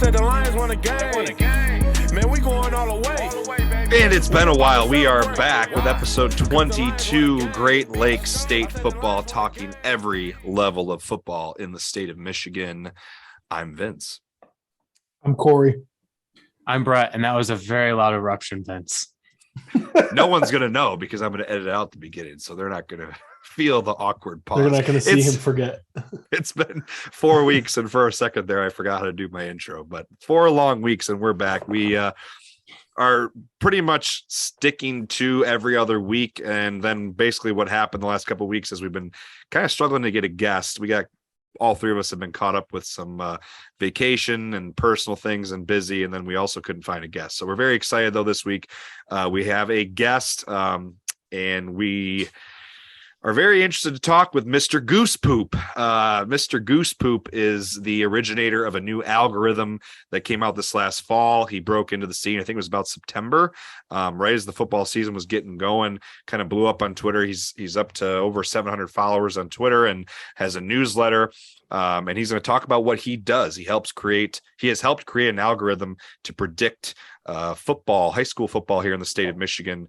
said the Lions won a game. Man, we going all the way. And it's been a while. We are back with episode 22, Great Lakes State Football, talking every level of football in the state of Michigan. I'm Vince. I'm Kory. I'm Brett, and that was a very loud eruption, Vince. No one's going to know because I'm going to edit out the beginning, so they're not going to feel the awkward pause. They're not going to see him forget. It's been 4 weeks, and for a second there, I forgot how to do my intro. But 4 long weeks, and we're back. We are pretty much sticking to every other week, and then basically what happened the last couple of weeks is we've been kind of struggling to get a guest. All three of us have been caught up with some vacation and personal things and busy, and then we also couldn't find a guest. So we're very excited, though, this week. We have a guest, and we are very interested to talk with Mr. Goosepoop. Mr. Goosepoop is the originator of a new algorithm that came out this last fall. He broke into the scene, I think it was about September, right as the football season was getting going, kind of blew up on Twitter. He's up to over 700 followers on Twitter and has a newsletter. And he's going to talk about what he does. He has helped create an algorithm to predict high school football here in the state of Michigan,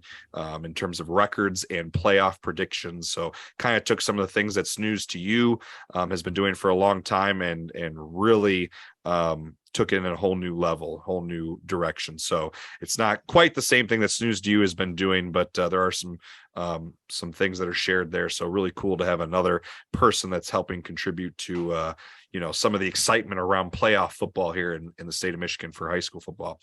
in terms of records and playoff predictions. So kind of took some of the things that Snooze to You has been doing for a long time and really took it in a whole new level, whole new direction. So it's not quite the same thing that Snooze to You has been doing, but there are some things that are shared there. So really cool to have another person that's helping contribute to some of the excitement around playoff football here in the state of Michigan for high school football.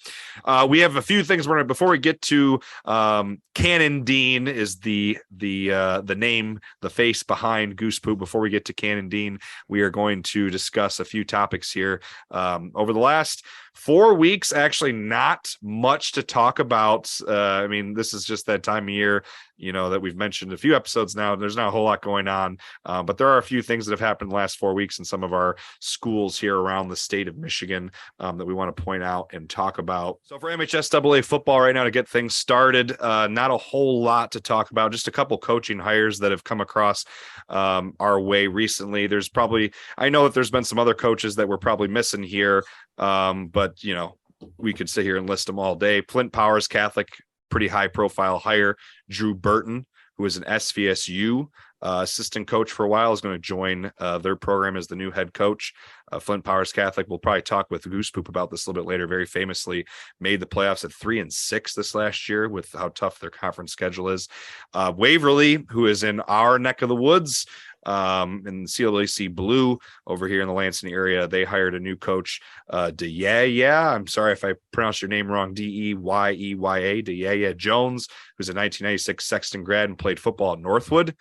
We have a few things before we get to Kanon Dean is the name, the face behind Goosepoop. Before we get to Kanon Dean, we are going to discuss a few topics here. Over the last 4 weeks, actually not much to talk about. This is just that time of year, that we've mentioned a few episodes now. There's not a whole lot going on, but there are a few things that have happened the last 4 weeks in some of our schools here around the state of Michigan that we want to point out and talk about. So for MHSAA football right now, to get things started, not a whole lot to talk about, just a couple coaching hires that have come across our way recently. I know that there's been some other coaches that we're probably missing here, but we could sit here and list them all day. Flint Powers Catholic, pretty high profile hire. Drew Burton, who is an SVSU assistant coach for a while, is going to join their program as the new head coach. Flint Powers Catholic, we'll probably talk with Goosepoop about this a little bit later, very famously made the playoffs at 3-6 this last year with how tough their conference schedule is. Waverly, who is in our neck of the woods, in CLAC Blue over here in the Lansing area, they hired a new coach, DeYaya. I'm sorry if I pronounced your name wrong. DeYeya, DeYaya Jones, who's a 1996 Sexton grad and played football at Northwood.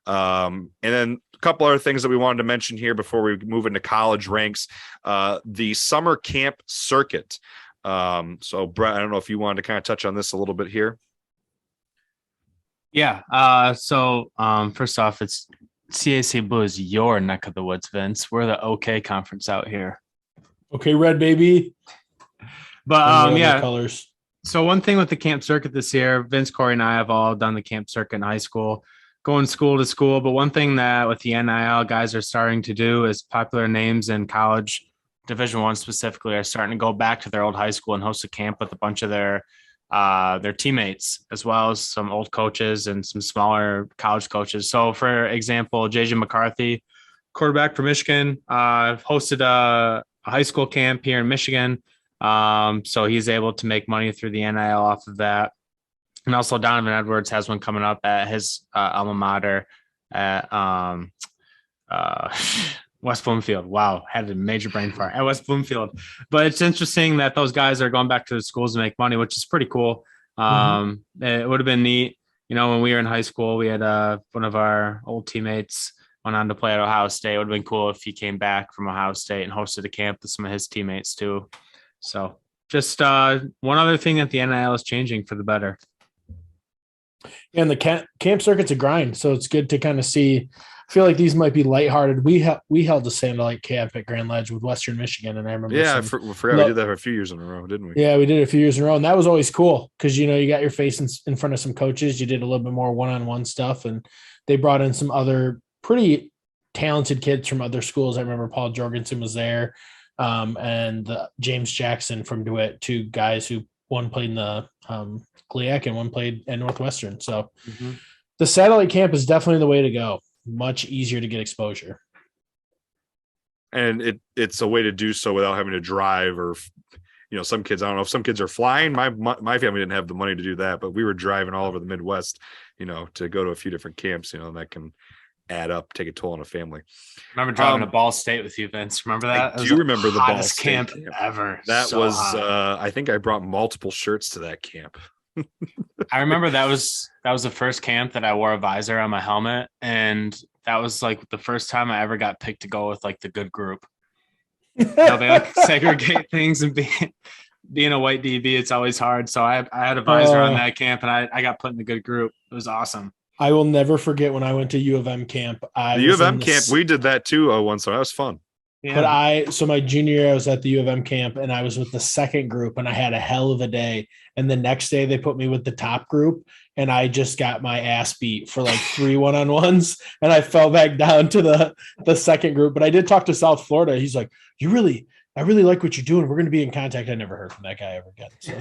And then a couple other things that we wanted to mention here before we move into college ranks, the summer camp circuit. So Brett, I don't know if you wanted to kind of touch on this a little bit here. Yeah. So first off, it's CAC Blue is your neck of the woods, Vince. We're the OK conference out here. Okay, red baby. But yeah. Colors. So one thing with the camp circuit this year, Vince, Kory, and I have all done the camp circuit in high school, going school to school. But one thing that with the NIL guys are starting to do is popular names in college, Division I specifically, are starting to go back to their old high school and host a camp with a bunch of their teammates, as well as some old coaches and some smaller college coaches. So for example, JJ McCarthy, quarterback for Michigan, hosted a high school camp here in Michigan. So he's able to make money through the NIL off of that. And also Donovan Edwards has one coming up at his alma mater at West Bloomfield. Wow, had a major brain fart at West Bloomfield. But it's interesting that those guys are going back to the schools to make money, which is pretty cool. It would have been neat. When we were in high school, we had one of our old teammates went on to play at Ohio State. It would have been cool if he came back from Ohio State and hosted a camp with some of his teammates too. So just one other thing that the NIL is changing for the better. And the camp circuit's a grind, so it's good to kind of see. I feel like these might be lighthearted. We held the Sandalite camp at Grand Ledge with Western Michigan, and I remember. Yeah, I forgot we did that for a few years in a row, didn't we? Yeah, we did it a few years in a row, and that was always cool because you got your face in front of some coaches. You did a little bit more one-on-one stuff, and they brought in some other pretty talented kids from other schools. I remember Paul Jorgensen was there. and James Jackson from DeWitt, two guys who one played in the GLIAC and one played at Northwestern. So the satellite camp is definitely the way to go. Much easier to get exposure. And it's a way to do so without having to drive or, some kids, I don't know if some kids are flying. My family didn't have the money to do that, but we were driving all over the Midwest, to go to a few different camps, and that can add up, take a toll on a family. Remember driving to Ball State with you, Vince? Remember that? I do remember the Ball State camp ever. That so was, hot. I think I brought multiple shirts to that camp. I remember that was the first camp that I wore a visor on my helmet, and that was like the first time I ever got picked to go with like the good group. They like segregate things, and being a white DB, it's always hard. So I had a visor on that camp, and I got put in the good group. It was awesome. I will never forget when I went to U of M camp. The U of M camp, we did that too once, so that was fun. Yeah. But my junior year, I was at the U of M camp, and I was with the second group, and I had a hell of a day. And the next day they put me with the top group, and I just got my ass beat for like 3 one-on-ones, and I fell back down to the second group. But I did talk to South Florida. He's like, I really like what you're doing. We're going to be in contact. I never heard from that guy ever again. So.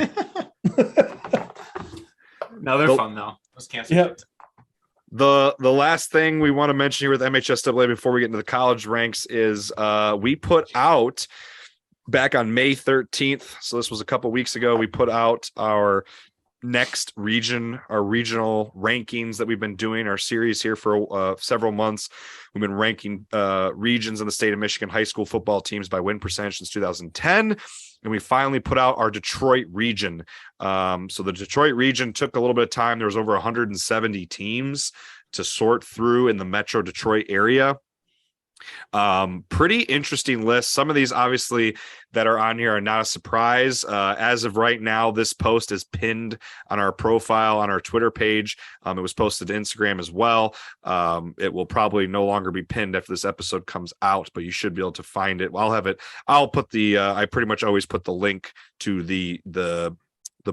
No, they're fun though. Those camps. Yep. The last thing we want to mention here with MHSAA before we get into the college ranks is we put out back on May 13th. So this was a couple weeks ago. We put out our next region, our regional rankings that we've been doing, our series here for several months. We've been ranking regions in the state of Michigan high school football teams by win percentage since 2010. And we finally put out our Detroit region. So the Detroit region took a little bit of time. There was over 170 teams to sort through in the Metro Detroit area. Pretty interesting list. Some of these obviously that are on here are not a surprise. As of right now, this post is pinned on our profile on our Twitter page. It was posted to Instagram as well. It will probably no longer be pinned after this episode comes out, but you should be able to find it. I'll have it. I'll put I pretty much always put the link to the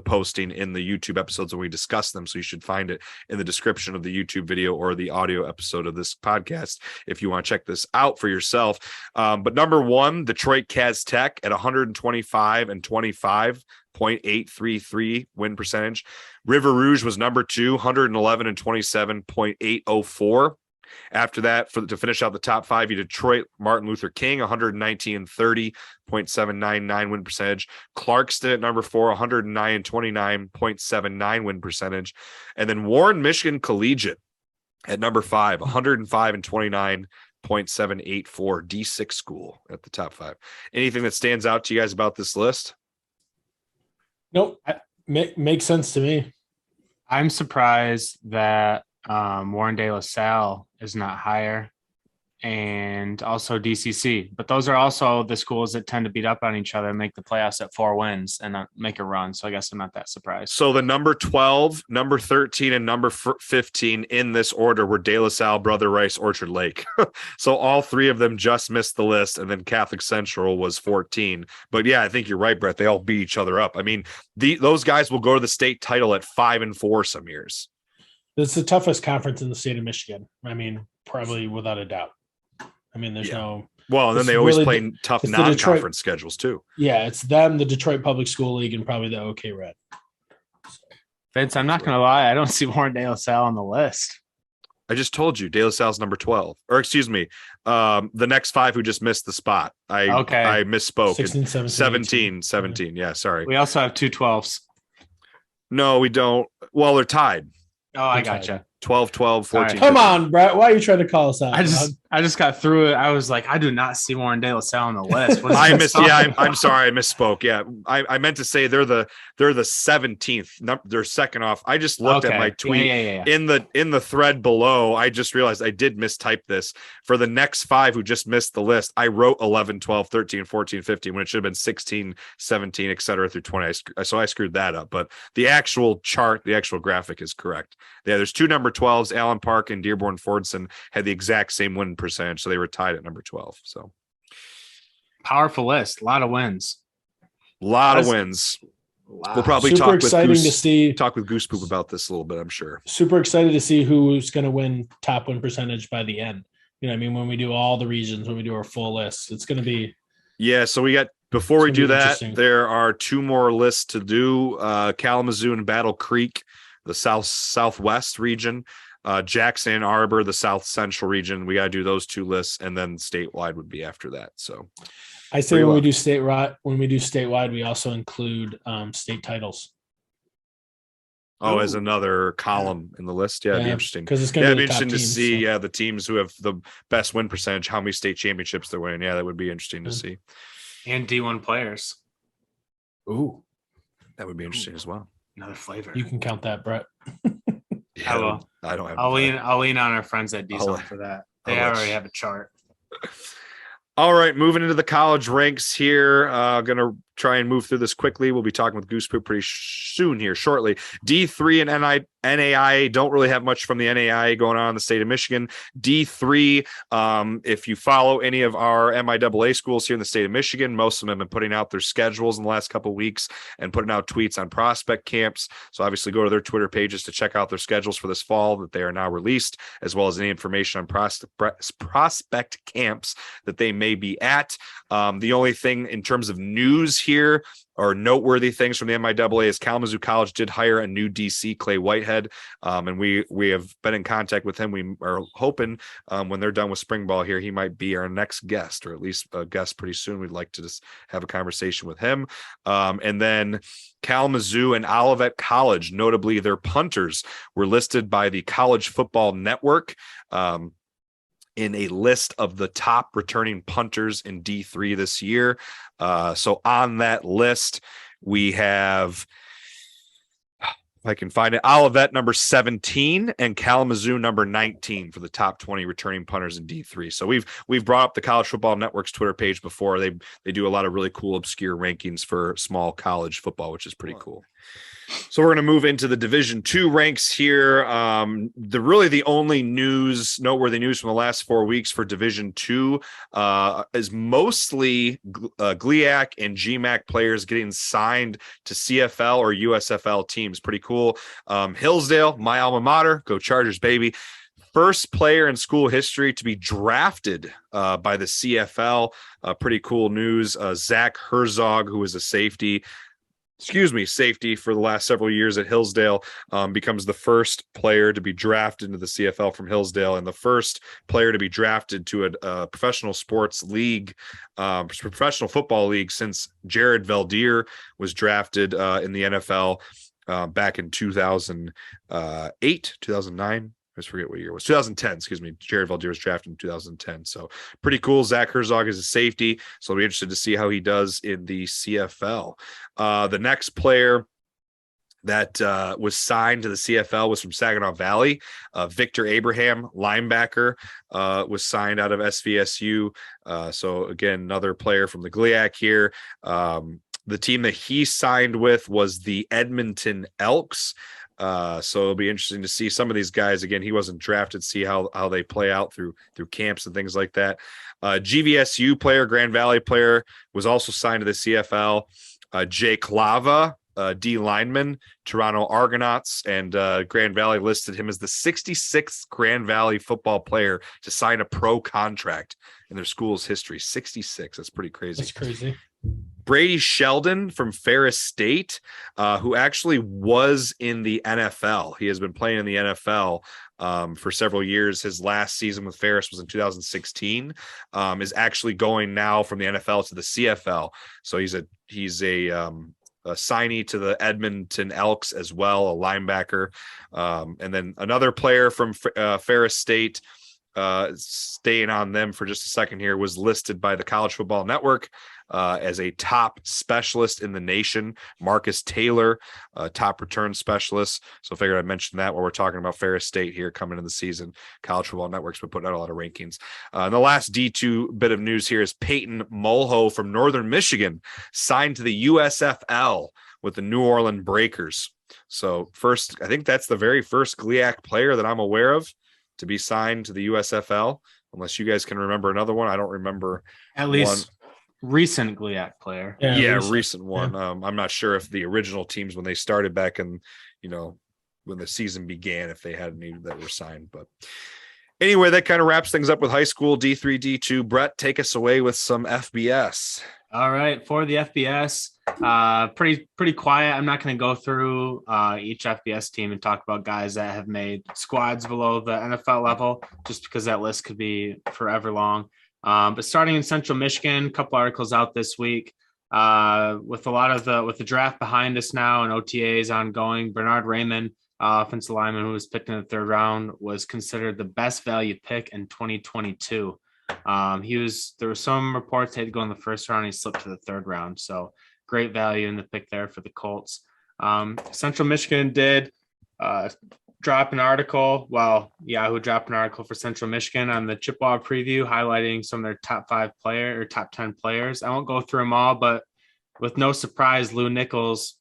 posting in the YouTube episodes when we discuss them. So you should find it in the description of the YouTube video or the audio episode of this podcast if you want to check this out for yourself. But number one, Detroit Caz Tech at 125 and 25.833 win percentage. River Rouge was number two, 111 and 27.804. After that, to finish out the top five, Detroit Martin Luther King, 119 and 30.799 win percentage. Clarkston at number four, 109 and 29.79 win percentage. And then Warren Michigan Collegiate at number five, 105 and 29.784 D6 school at the top five. Anything that stands out to you guys about this list? Nope. Makes sense to me. I'm surprised that Warren De La Salle is not higher, and also DCC. But those are also the schools that tend to beat up on each other and make the playoffs at 4 wins and make a run. So I guess I'm not that surprised. So the number 12, number 13, and number 15 in this order were De La Salle, Brother Rice, Orchard Lake. So all three of them just missed the list, and then Catholic Central was 14. But yeah, I think you're right, Brett. They all beat each other up. I mean, those guys will go to the state title at 5-4 some years. It's the toughest conference in the state of Michigan. I mean, probably without a doubt. I mean, there's no. Well, and then they always play tough non-conference schedules too. Yeah, it's them, the Detroit Public School League, and probably the OK Red. Vince, I'm not going to lie. I don't see Warren De La Salle on the list. I just told you De La Salle's number 12. Or excuse me, the next five who just missed the spot. I misspoke. 16, 17, 17. Yeah, sorry. We also have 2 12s. No, we don't. Well, they're tied. Oh, I gotcha. 12, 12, 14. Right. Come on, Brett. Why are you trying to call us out? I just got through it. I was like, I do not see Warren De La Salle on the list. I'm sorry, I misspoke. Yeah, I meant to say they're the 17th. They're second off. I just looked at my tweet in the thread below. I just realized I did mistype this. For the next five who just missed the list, I wrote 11, 12, 13, 14, 15 when it should have been 16, 17, etc. through 20. So I screwed that up. But the actual chart, the actual graphic is correct. Yeah, there's two number 12s. Allen Park and Dearborn Fordson had the exact same win percentage, so they were tied at number 12. So powerful list, a lot of wins. Wow. We'll probably talk with Goosepoop about this a little bit, I'm sure. Super excited to see who's going to win top win percentage by the end. You know what I mean? When we do all the regions, when we do our full list, it's going to be Yeah, so we got before we It's do gonna be that, interesting. there are 2 more lists to do. Kalamazoo and Battle Creek, the southwest region. Jackson Ann Arbor, the south central region. We got to do those 2 lists, and then statewide would be after that. So I say Three when we left. do statewide, we also include state titles. as another column in the list. Yeah, it'd be interesting. because it's Yeah, gonna it'd be be the top interesting to teams, see. so. Yeah, the teams who have the best win percentage, how many state championships they're winning. Yeah, that would be interesting to Yeah. see. And D1 players. Ooh, That would be interesting as well. Another flavor. you can count that, Brett. Yeah, I will. I don't have. I'll lean on our friends at D-Zone for that. They I'll let already you- have a chart. All right, moving into the college ranks here. Gonna try and move through this quickly. We'll be talking with Goosepoop pretty soon here, shortly. D3 and NAIA don't really have much from the NAIA going on in the state of Michigan. D3, if you follow any of our MIAA schools here in the state of Michigan, most of them have been putting out their schedules in the last couple of weeks and putting out tweets on prospect camps. So obviously go to their Twitter pages to check out their schedules for this fall that they are now released, as well as any information on prospect camps that they may be at. The only thing in terms of news here or noteworthy things from the MIAA is Kalamazoo College did hire a new DC, Clay Whitehead, and we have been in contact with him. We are hoping when they're done with spring ball here, he might be our next guest, or at least a guest pretty soon. We'd like to just have a conversation with him. And then Kalamazoo and Olivet College, notably their punters, were listed by the College Football Network in a list of the top returning punters in D3 this year. So on that list, we have, if I can find it, Olivet number 17 and Kalamazoo number 19 for the top 20 returning punters in D3. So we've brought up the College Football Network's Twitter page before. They do a lot of really cool obscure rankings for small college football, which is pretty cool. So we're going to move into the Division II ranks here. The only noteworthy news from the last 4 weeks for Division II is mostly GLIAC and GMAC players getting signed to CFL or USFL teams. Pretty cool. Hillsdale, my alma mater, go Chargers, baby. First player in school history to be drafted by the CFL. Pretty cool news. Zach Herzog, who is a safety for the last several years at Hillsdale, becomes the first player to be drafted into the CFL from Hillsdale and the first player to be drafted to a professional sports league, professional football league, since Jared Valdir was drafted in the NFL back in 2008, 2009. I just forget what year it was. 2010, excuse me. Jared Valdir was drafted in 2010. So pretty cool. Zach Herzog is a safety. So I'll be interested to see how he does in the CFL. The next player that was signed to the CFL was from Saginaw Valley. Victor Abraham, linebacker, was signed out of SVSU. So again, another player from the GLIAC here. The team that he signed with was the Edmonton Elks. So it'll be interesting to see some of these guys. Again, he wasn't drafted, see how they play out through camps and things like that. GVSU player, Grand Valley player, was also signed to the CFL. Jake Lava, D lineman, Toronto Argonauts, and Grand Valley listed him as the 66th Grand Valley football player to sign a pro contract in their school's history. 66. That's pretty crazy. That's crazy. Brady Sheldon from Ferris State, who actually was in the NFL. He has been playing in the NFL for several years. His last season with Ferris was in 2016. Is actually going now from the NFL to the CFL. So he's a signee to the Edmonton Elks as well, a linebacker. And then another player from Ferris State, staying on them for just a second here, was listed by the College Football Network as a top specialist in the nation. Marcus Taylor, top return specialist. So I figured I'd mention that while we're talking about Ferris State here coming into the season. College Football Network's been putting out a lot of rankings. And the last D2 bit of news here is Peyton Mulho from Northern Michigan signed to the USFL with the New Orleans Breakers. So first, I think that's the very first GLIAC player that I'm aware of to be signed to the USFL, unless you guys can remember another one. I don't remember. At least recent GLIAC player. Yeah, recent one. Yeah. I'm not sure if the original teams, when they started back in, when the season began, if they had any that were signed. But Anyway, that kind of wraps things up with high school D3, D2. Brett, take us away with some FBS. All right, for the FBS, pretty quiet. I'm not going to go through each FBS team and talk about guys that have made squads below the NFL level, just because that list could be forever long. But starting in Central Michigan, a couple articles out this week. With the draft behind us now and OTAs ongoing, Bernard Raymond, offensive lineman who was picked in the third round, was considered the best value pick in 2022. There were some reports he had to go in the first round. He slipped to the third round. So great value in the pick there for the Colts. Central Michigan did drop an article. Well, Yahoo dropped an article for Central Michigan on the Chippewa preview, highlighting some of their top 10 players. I won't go through them all, but with no surprise, Lou Nichols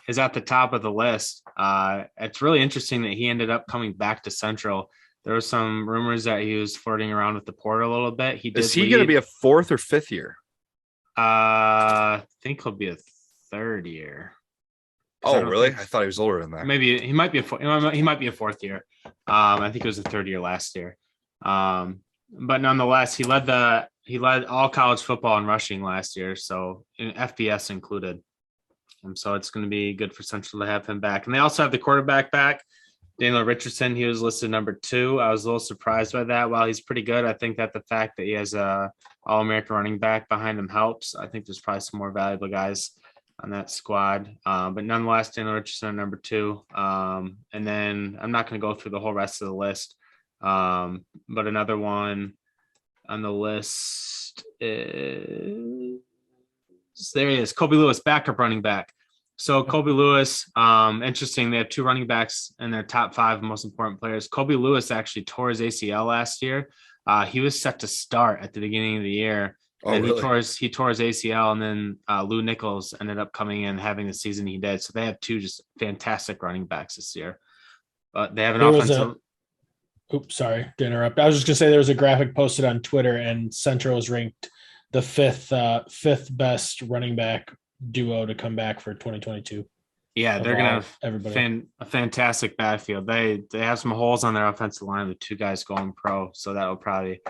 is at the top of the list. It's really interesting that he ended up coming back to Central. There were some rumors that he was flirting around with the portal a little bit. Is he going to be a fourth or fifth year? I think he'll be a third year. Oh, really? I thought he was older than that. Maybe he might be a fourth year. I think it was a third year last year. But nonetheless, he led all college football in rushing last year, so FBS included. So it's going to be good for Central to have him back. And they also have the quarterback back, Daniel Richardson. He was listed number 2. I was a little surprised by that. While he's pretty good, I think that the fact that he has a All-American running back behind him helps. I think there's probably some more valuable guys on that squad. But nonetheless, Daniel Richardson number 2. And then I'm not going to go through the whole rest of the list. But another one on the list is, there he is, Kobe Lewis, backup running back. So Kobe Lewis, interesting. They have 2 running backs in their top 5 most important players. Kobe Lewis actually tore his ACL last year. He was set to start at the beginning of the year. And really? He tore his ACL, and then Lou Nichols ended up coming in having the season he did. So they have 2 just fantastic running backs this year. But they have an offensive. Oops, sorry to interrupt. I was just gonna say there was a graphic posted on Twitter, and Central is ranked the fifth best running back duo to come back for 2022. Yeah, they're gonna have a fantastic backfield. They have some holes on their offensive line with 2 guys going pro, so that will probably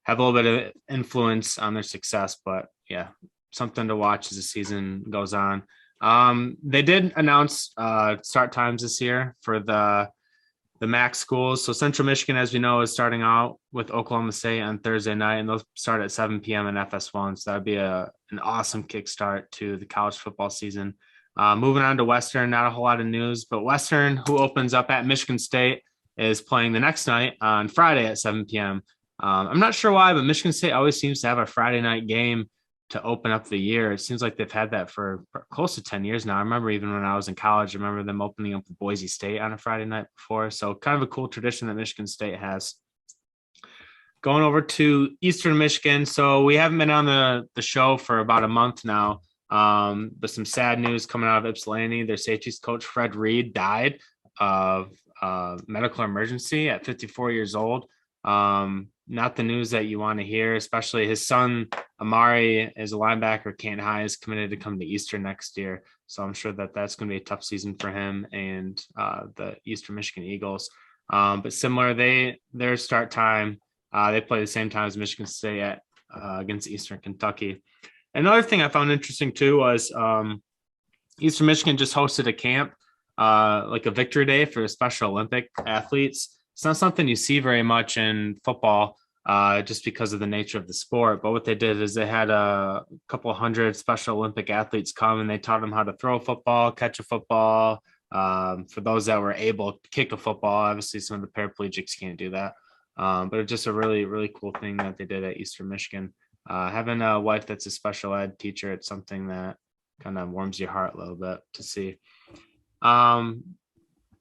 have a little bit of influence on their success. But yeah, something to watch as the season goes on. They did announce start times this year for the MAC schools. So Central Michigan, as we know, is starting out with Oklahoma State on Thursday night, and they'll start at 7 p.m. in FS1. So that would be an awesome kickstart to the college football season. Moving on to Western, not a whole lot of news, but Western, who opens up at Michigan State, is playing the next night on Friday at 7 p.m. I'm not sure why, but Michigan State always seems to have a Friday night game to open up the year. It seems like they've had that for close to 10 years now. I remember even when I was in college, I remember them opening up with Boise State on a Friday night before. So kind of a cool tradition that Michigan State has. Going over to Eastern Michigan. So we haven't been on the show for about a month now. But some sad news coming out of Ypsilanti. Their safeties coach, Fred Reed, died of medical emergency at 54 years old. Not the news that you want to hear, especially his son, Amari, is a linebacker. Canton High is committed to come to Eastern next year. So I'm sure that that's going to be a tough season for him and the Eastern Michigan Eagles. But similar, their start time, they play the same time as Michigan State against Eastern Kentucky. Another thing I found interesting too was Eastern Michigan just hosted a camp, like a victory day for Special Olympic athletes. It's not something you see very much in football, just because of the nature of the sport. But what they did is they had a couple hundred Special Olympic athletes come, and they taught them how to throw a football, catch a football. For those that were able to kick a football, obviously some of the paraplegics can't do that. But it's just a really, really cool thing that they did at Eastern Michigan. Having a wife that's a special ed teacher, it's something that kind of warms your heart a little bit to see.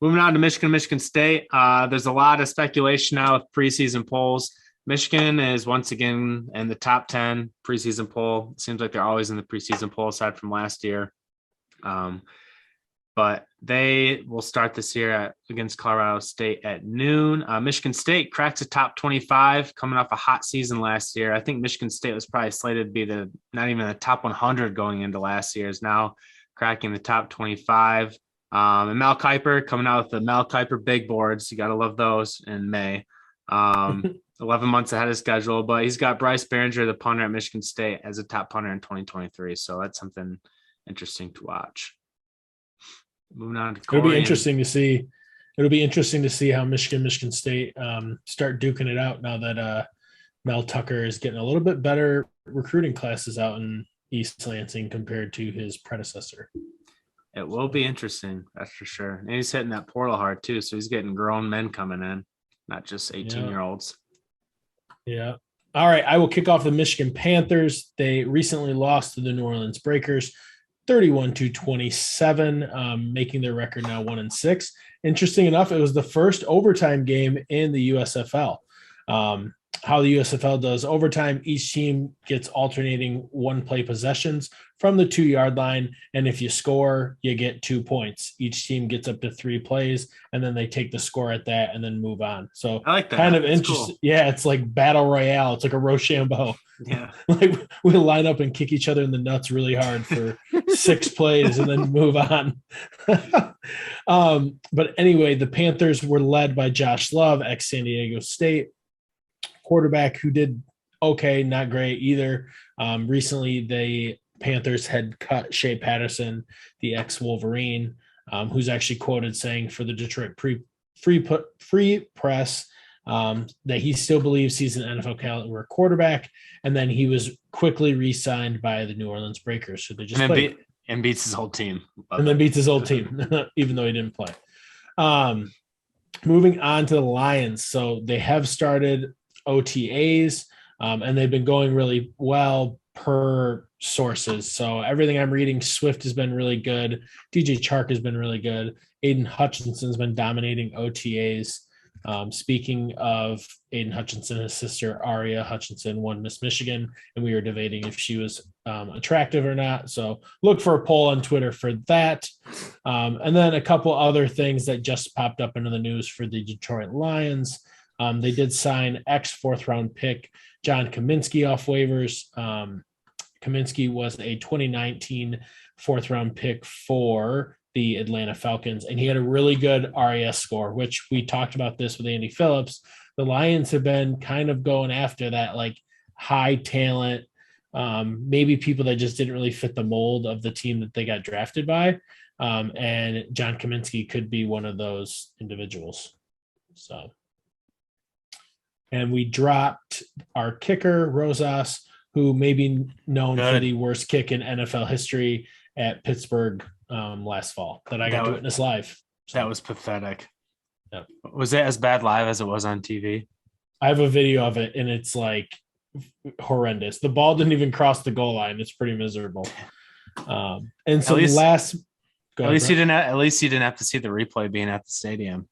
Moving on to Michigan State. There's a lot of speculation now with preseason polls. Michigan is once again in the top 10 preseason poll. It seems like they're always in the preseason poll aside from last year. But they will start this year against Colorado State at noon. Michigan State cracks a top 25 coming off a hot season last year. I think Michigan State was probably slated to be not even the top 100 going into last year, is now cracking the top 25. And Mel Kiper coming out with the Mel Kiper big boards. You got to love those in May. 11 months ahead of schedule, but he's got Bryce Behringer, the punter at Michigan State, as a top punter in 2023. So that's something interesting to watch. Moving on to Kory. It'll be interesting to see. It'll be interesting to see how Michigan State start duking it out now that Mel Tucker is getting a little bit better recruiting classes out in East Lansing compared to his predecessor. It will be interesting, that's for sure. And he's hitting that portal hard too, so he's getting grown men coming in, not just 18-year-olds. Yeah. All right, I will kick off the Michigan Panthers. They recently lost to the New Orleans Breakers 31-27, making their record now 1-6. Interesting enough, it was the first overtime game in the USFL. How the USFL does overtime, each team gets alternating one-play possessions from the 2-yard line, and if you score, you get 2 points. Each team gets up to 3 plays, and then they take the score at that and then move on. So I like that. Kind of That's interesting. cool. Yeah, it's like battle royale. It's like a Rochambeau. Yeah. Like we line up and kick each other in the nuts really hard for 6 plays and then move on. But anyway, the Panthers were led by Josh Love, ex-San Diego State quarterback, who did okay, not great either. Recently, the Panthers had cut Shea Patterson, the ex-Wolverine, who's actually quoted saying for the Detroit Free Press that he still believes he's an NFL caliber quarterback, and then he was quickly re-signed by the New Orleans Breakers. So they just beats his whole team. Then beats his old team, even though he didn't play. Moving on to the Lions. So they have started OTAs, and they've been going really well per sources. So everything I'm reading, Swift has been really good. DJ Chark has been really good. Aiden Hutchinson's been dominating OTAs. Speaking of Aiden Hutchinson, his sister Aria Hutchinson won Miss Michigan, and we were debating if she was attractive or not. So look for a poll on Twitter for that. And then a couple other things that just popped up into the news for the Detroit Lions. They did sign ex-4th-round pick John Kaminsky off waivers. Kaminsky was a 2019 4th-round pick for the Atlanta Falcons, and he had a really good RAS score, which we talked about this with Andy Phillips. The Lions have been kind of going after that, like high talent, maybe people that just didn't really fit the mold of the team that they got drafted by. And John Kaminsky could be one of those individuals. So, and we dropped our kicker, Rosas, who may be known for the worst kick in NFL history at Pittsburgh last fall that I got to witness live. So, that was pathetic. Yeah. Was it as bad live as it was on TV? I have a video of it, and it's like horrendous. The ball didn't even cross the goal line. It's pretty miserable. And so at least you didn't have to see the replay being at the stadium.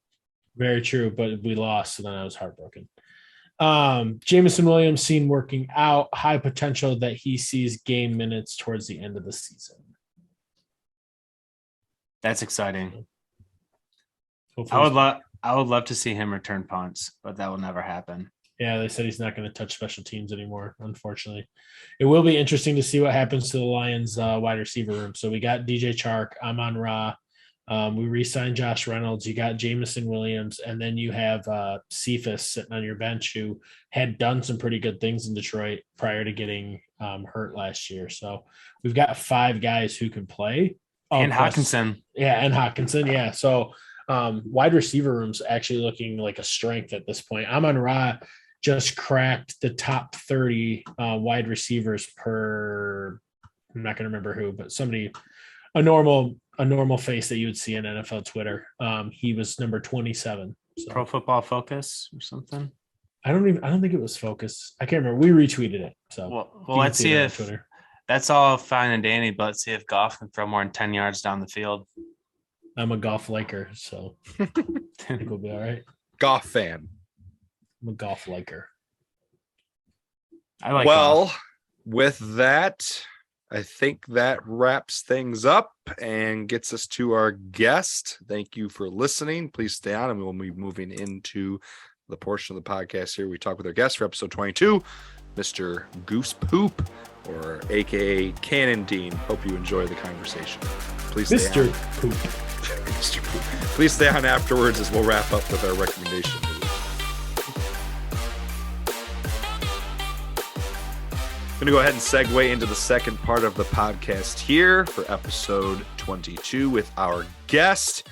Very true, but we lost, so then I was heartbroken. Jameson Williams seen working out, high potential that he sees game minutes towards the end of the season. That's exciting. Hopefully I would love to see him return punts, but that will never happen. Yeah, they said he's not going to touch special teams anymore, unfortunately. It will be interesting to see what happens to the Lions wide receiver room. So we got DJ Chark, Amon-Ra. We re-signed Josh Reynolds. You got Jameson Williams, and then you have Cephas sitting on your bench, who had done some pretty good things in Detroit prior to getting hurt last year. So we've got 5 guys who can play. And Hawkinson. Yeah, and Hawkinson. Yeah. So wide receiver room's actually looking like a strength at this point. Amon-Ra just cracked the top 30 wide receivers per, I'm not going to remember who, but somebody, a normal face that you would see in NFL Twitter. He was number 27. So. Pro Football Focus or something. I don't think it was Focus. I can't remember. We retweeted it. So well let's see if that's all fine and dandy, but let's see if Goff can throw more than 10 yards down the field. I'm a Goff liker, so I think we'll be all right. Goff fan. I'm a Goff liker. I like Goff. With that, I think that wraps things up and gets us to our guest. Thank you for listening. Please stay on, and we'll be moving into the portion of the podcast here. We talk with our guest for episode 22, Mr. Goosepoop, or AKA Kanon Dean. Hope you enjoy the conversation. Please stay Mr. on. Poop. Mr. Poop. Please stay on afterwards as we'll wrap up with our recommendation. I'm going to go ahead and segue into the second part of the podcast here for episode 22 with our guest,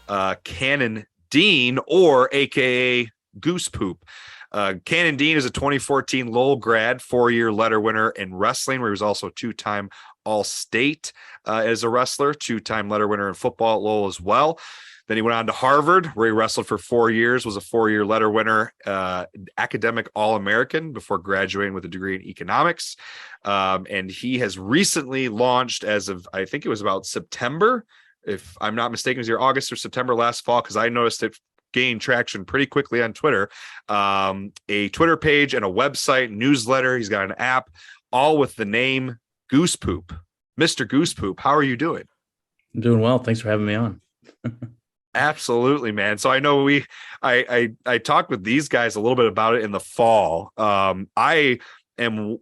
Kanon Dean, or AKA Goosepoop. Kanon Dean is a 2014 Lowell grad, 4-year letter winner in wrestling, where he was also 2-time All-State as a wrestler, 2-time letter winner in football at Lowell as well. Then he went on to Harvard, where he wrestled for 4 years, was a 4-year letter winner, academic All-American before graduating with a degree in economics. And he has recently launched, as of, I think it was about September, if I'm not mistaken, it was either August or September last fall, because I noticed it gained traction pretty quickly on Twitter, a Twitter page and a website, newsletter. He's got an app, all with the name Goosepoop. Mr. Goosepoop, how are you doing? I'm doing well. Thanks for having me on. Absolutely, man. So I know I talked with these guys a little bit about it in the fall. I am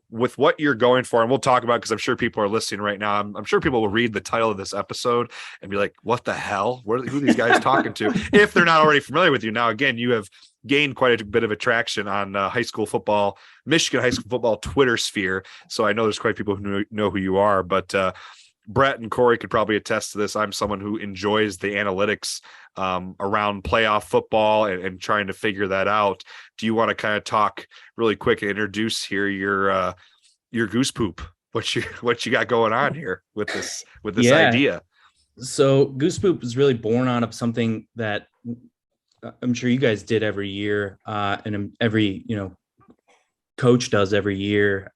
with what you're going for, and we'll talk about it because I'm sure people are listening right now. I'm sure people will read the title of this episode and be like, "What the hell? Who are these guys talking to?" If they're not already familiar with you. Now, again, you have gained quite a bit of attraction on high school football, Michigan high school football Twitter sphere. So I know there's quite a people who know who you are, but Brett and Kory could probably attest to this. I'm someone who enjoys the analytics around playoff football and trying to figure that out. Do you want to kind of talk really quick and introduce here your Goosepoop? What you got going on here with this idea? So Goosepoop is really born out of something that I'm sure you guys did every year, and every coach does every year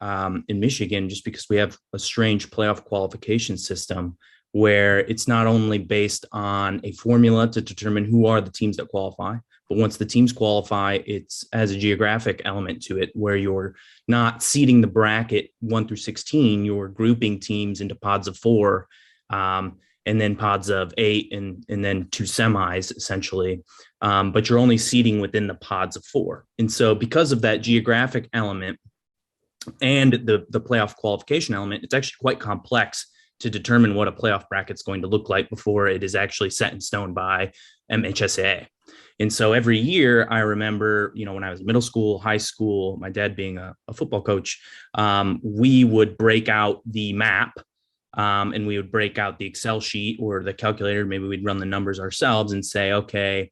in Michigan, just because we have a strange playoff qualification system where it's not only based on a formula to determine who are the teams that qualify, but once the teams qualify, it's has a geographic element to it where you're not seeding the bracket 1 through 16, you're grouping teams into pods of 4, and then pods of 8 and then 2 semis essentially. But you're only seeding within the pods of 4. And so because of that geographic element and the playoff qualification element, it's actually quite complex to determine what a playoff bracket is going to look like before it is actually set in stone by MHSAA. And so every year I remember, when I was in middle school, high school, my dad being a football coach, we would break out the map. And we would break out the Excel sheet or the calculator. Maybe we'd run the numbers ourselves and say, okay,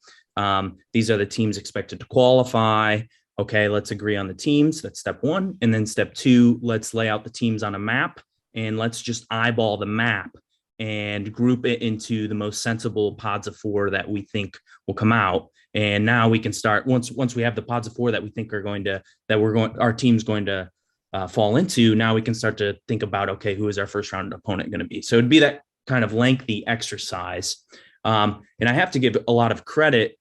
these are the teams expected to qualify. Okay, let's agree on the teams. That's step 1. And then step 2, let's lay out the teams on a map and let's just eyeball the map and group it into the most sensible pods of 4 that we think will come out. And now we can start once we have the pods of 4 that we think our team's going to fall into. Now we can start to think about, okay, who is our first round opponent going to be? So it'd be that kind of lengthy exercise. And I have to give a lot of credit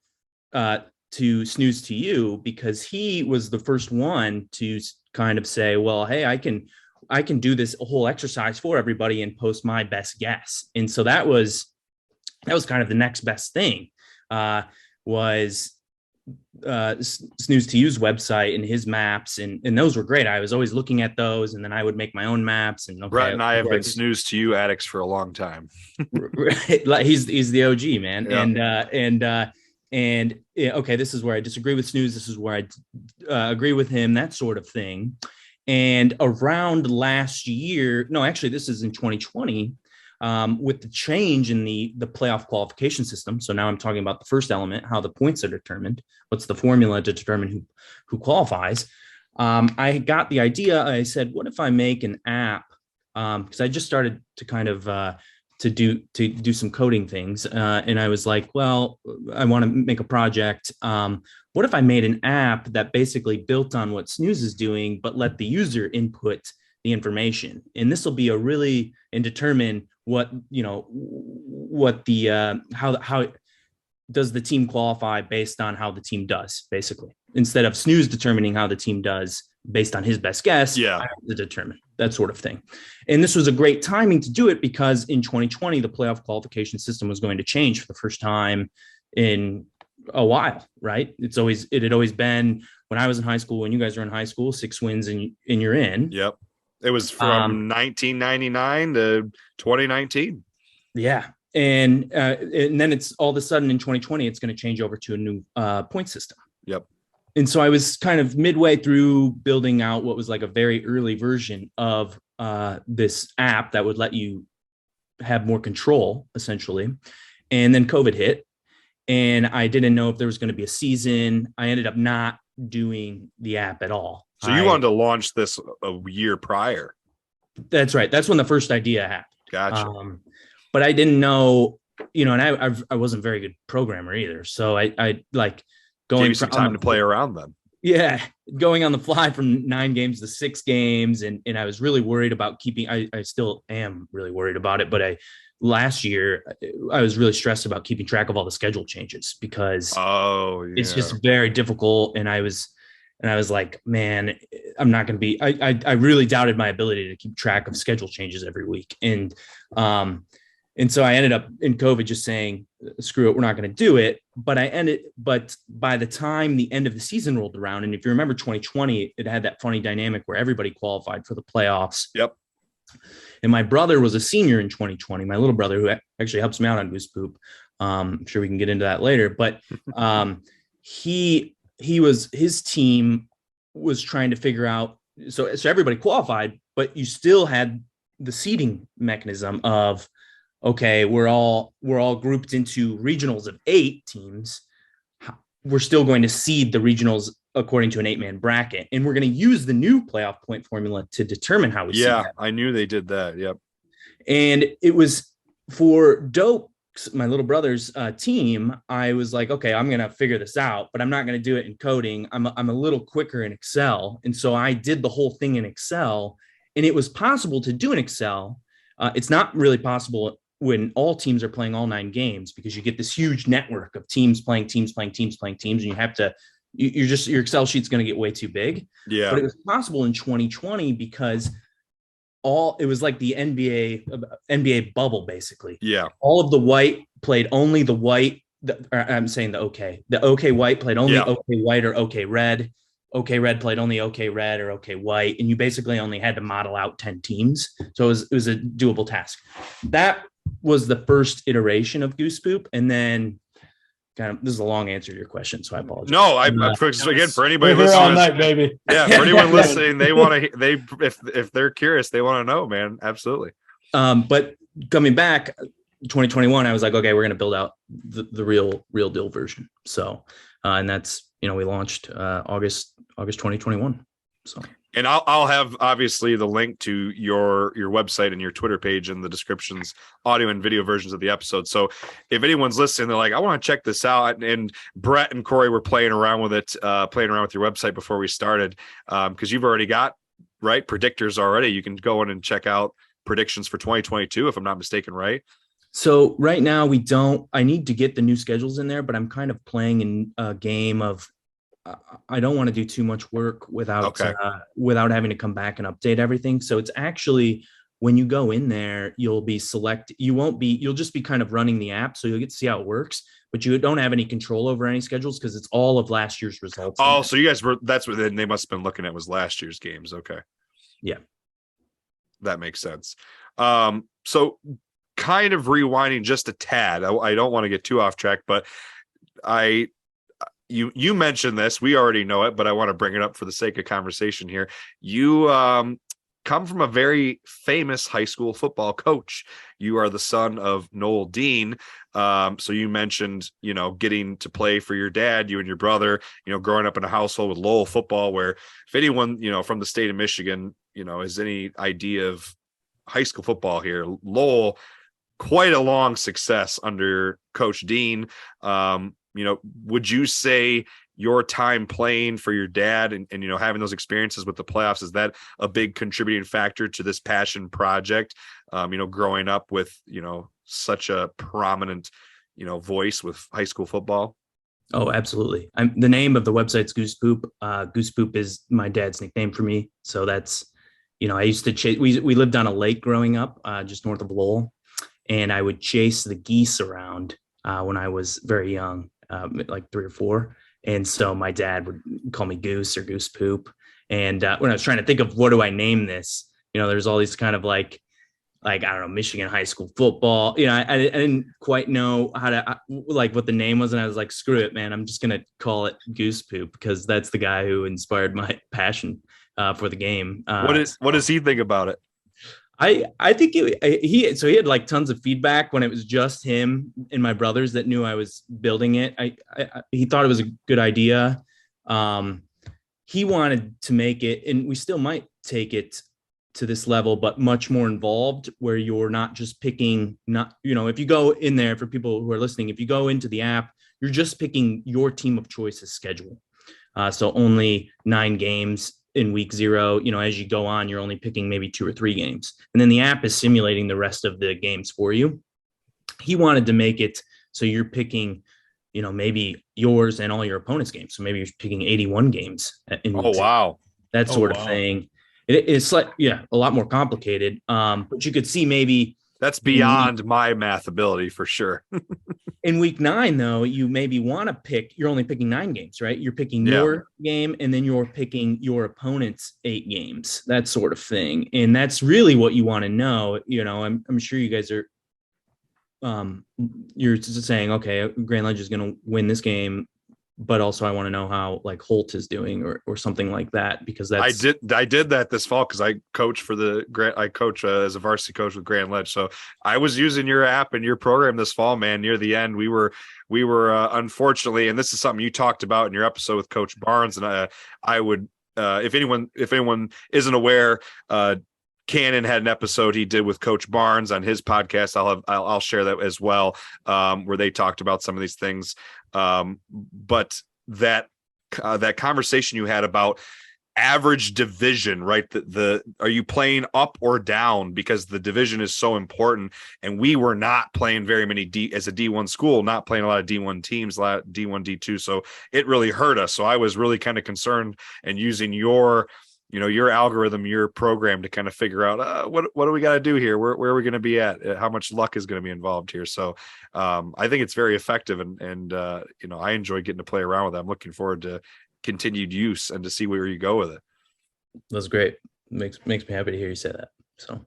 to Snooze to You, because he was the first one to kind of say, well, hey, I can do this whole exercise for everybody and post my best guess. And so that was kind of the next best thing, was Snooze to You's website and his maps, and those were great. I was always looking at those, and then I would make my own maps. And Brett and I have been Snooze to You addicts for a long time. Right, like he's the OG, man. Yeah. And okay, this is where I disagree with Snooze. This is where I agree with him. That sort of thing. And around last year, no, actually, this is in 2020. With the change in the playoff qualification system. So now I'm talking about the first element, how the points are determined. What's the formula to determine who qualifies? I got the idea. I said, what if I make an app? Because I just started to kind of to do some coding things. And I was like, well, I want to make a project. What if I made an app that basically built on what Snooze is doing, but let the user input the information? And this will be and determine how does the team qualify based on how the team does, basically, instead of Snooze determining how the team does based on his best guess. Yeah, I have to determine that sort of thing. And this was a great timing to do it, because in 2020 the playoff qualification system was going to change for the first time in a while, right? It had always been, when I was in high school, when you guys were in high school, 6 wins and you're in. Yep. It was from 1999 to 2019. Yeah. And then it's all of a sudden in 2020, it's going to change over to a new point system. Yep. and so I was kind of midway through building out what was like a very early version of this app that would let you have more control, essentially. And then COVID hit, and I didn't know if there was going to be a season. I ended up not doing the app at all. So you wanted to launch this a year prior. That's right. That's when the first idea happened. Gotcha. But I didn't know, and I wasn't a very good programmer either. So I like going. Gave you some time to play around then. Yeah, going on the fly from 9 games to 6 games, and I was really worried about keeping. I still am really worried about it, but last year I was really stressed about keeping track of all the schedule changes because it's just very difficult. And I was like, man, I'm not going to be. I really doubted my ability to keep track of schedule changes every week, and so I ended up in COVID just saying, screw it, we're not going to do it. But by the time the end of the season rolled around, and if you remember 2020, it had that funny dynamic where everybody qualified for the playoffs. Yep. And my brother was a senior in 2020, my little brother, who actually helps me out on Goosepoop. I'm sure we can get into that later, but his team was trying to figure out, so everybody qualified, but you still had the seeding mechanism of, okay, we're all grouped into regionals of 8 teams. We're still going to seed the regionals according to an 8-man bracket, and we're going to use the new playoff point formula to determine how we seed that. I knew they did that. Yep. And it was for Dope, my little brother's team. I was like, okay, I'm going to figure this out, but I'm not going to do it in coding. I'm a little quicker in Excel. And so I did the whole thing in Excel, and it was possible to do in Excel. It's not really possible when all teams are playing all 9 games, because you get this huge network of teams playing teams, and you have to, your Excel sheet's going to get way too big. Yeah. But it was possible in 2020 because it was like the NBA bubble, basically. Yeah. All of the white played only the white. I'm saying the OK white played only OK white or OK red. OK red played only OK red or OK white. And you basically only had to model out 10 teams. So it was a doable task. That was the first iteration of Goosepoop. And then this is a long answer to your question, so I apologize. No, again, for anybody We're listening, all night, baby. Yeah, for anyone listening, if they're curious, they want to know, man. Absolutely. But coming back, 2021, I was like, okay, we're going to build out the real deal version. So, and that's, we launched August 2021. So. And I'll have obviously the link to your website and your Twitter page in the descriptions, audio and video versions of the episode. So if anyone's listening, they're like, I want to check this out. And Brett and Kory were playing around with it, playing around with your website before we started, because you've already got predictors already. You can go in and check out predictions for 2022, if I'm not mistaken, right? So right now I need to get the new schedules in there, but I'm kind of playing in a game of, I don't want to do too much work without having to come back and update everything. So it's actually, when you go in there, you'll just be kind of running the app. So you'll get to see how it works, but you don't have any control over any schedules because it's all of last year's results. Oh, so you guys that's what they must have been looking at, was last year's games. Okay. Yeah. That makes sense. So kind of rewinding just a tad, I don't want to get too off track, but you mentioned this, we already know it, but I want to bring it up for the sake of conversation here. You come from a very famous high school football coach. You are the son of Kanon Dean. So you mentioned, getting to play for your dad, you and your brother, growing up in a household with Lowell football, where if anyone, from the state of Michigan, has any idea of high school football here, Lowell, quite a long success under Coach Dean. Would you say your time playing for your dad and having those experiences with the playoffs, is that a big contributing factor to this passion project? Growing up with, such a prominent, voice with high school football. Oh, absolutely. The name of the website's Goosepoop. Goosepoop is my dad's nickname for me. So that's, I used to chase, we lived on a lake growing up, just north of Lowell, and I would chase the geese around when I was very young. Like 3 or 4. And so my dad would call me Goose or Goosepoop. And when I was trying to think of what do I name this, there's all these kind of like like, I don't know, Michigan high school football. I didn't quite know how to like what the name was. And I was like, screw it, man. I'm just going to call it Goosepoop because that's the guy who inspired my passion for the game. What does he think about it? I think he had like tons of feedback when it was just him and my brothers that knew I was building it. He thought it was a good idea. He wanted to make it, and we still might take it to this level, but much more involved, where you're not just picking, if you go in there, for people who are listening, if you go into the app, you're just picking your team of choice's schedule. So only 9 games in week 0. As you go on, you're only picking maybe 2 or 3 games. And then the app is simulating the rest of the games for you. He wanted to make it so you're picking, maybe yours and all your opponent's games. So maybe you're picking 81 games in week 2. Wow. That sort of thing. It's like, a lot more complicated. But you could see maybe that's beyond my math ability for sure. In week 9, though, you maybe want to pick, you're only picking 9 games, right? You're picking your game, and then you're picking your opponent's 8 games, that sort of thing. And that's really what you want to know. I'm sure you guys are, you're just saying, okay, Grand Ledge is going to win this game, but also I want to know how like Holt is doing or something like that, because that's I did that this fall because I coach as a varsity coach with Grand Ledge. So I was using your app and your program this fall, man. Near the end, we were unfortunately, and this is something you talked about in your episode with Coach Barnes, and I would if anyone isn't aware, Kanon had an episode he did with Coach Barnes on his podcast. I'll share that as well, where they talked about some of these things. But that conversation you had about average division, right? Are you playing up or down? Because the division is so important, and we were not playing very many as a D1 school, not playing a lot of D1 teams, a lot of D1, D2. So it really hurt us. So I was really kind of concerned, and using your algorithm, your program to kind of figure out what do we got to do here? Where are we going to be at? How much luck is going to be involved here? So I think it's very effective, and I enjoy getting to play around with it. I'm looking forward to continued use and to see where you go with it. That's great. Makes me happy to hear you say that. So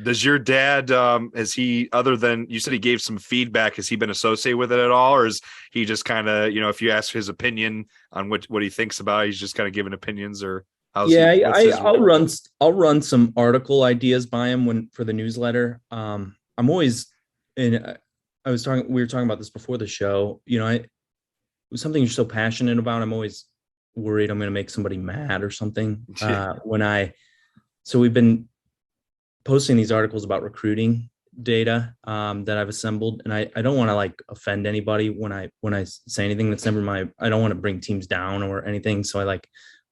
does your dad, has he, other than you said he gave some feedback, has he been associated with it at all? Or is he just kind of, if you ask his opinion on what he thinks about it, he's just kind of giving opinions, or I'll run some article ideas by him for the newsletter. I'm always, and we were talking about this before the show, it was something you're so passionate about. I'm always worried I'm going to make somebody mad or something. So we've been posting these articles about recruiting data that I've assembled, and I don't want to like offend anybody when I say anything that's never I don't want to bring teams down or anything. So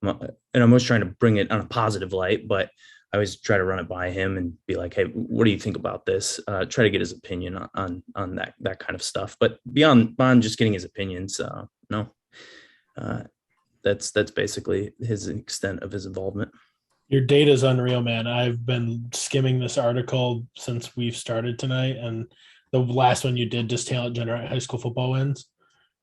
and I'm always trying to bring it on a positive light, but I always try to run it by him and be like, hey, what do you think about this? Try to get his opinion on that kind of stuff. But beyond just getting his opinions, that's basically his extent of his involvement. Your data is unreal, man. I've been skimming this article since we've started tonight, and the last one you did just talent generate high school football wins,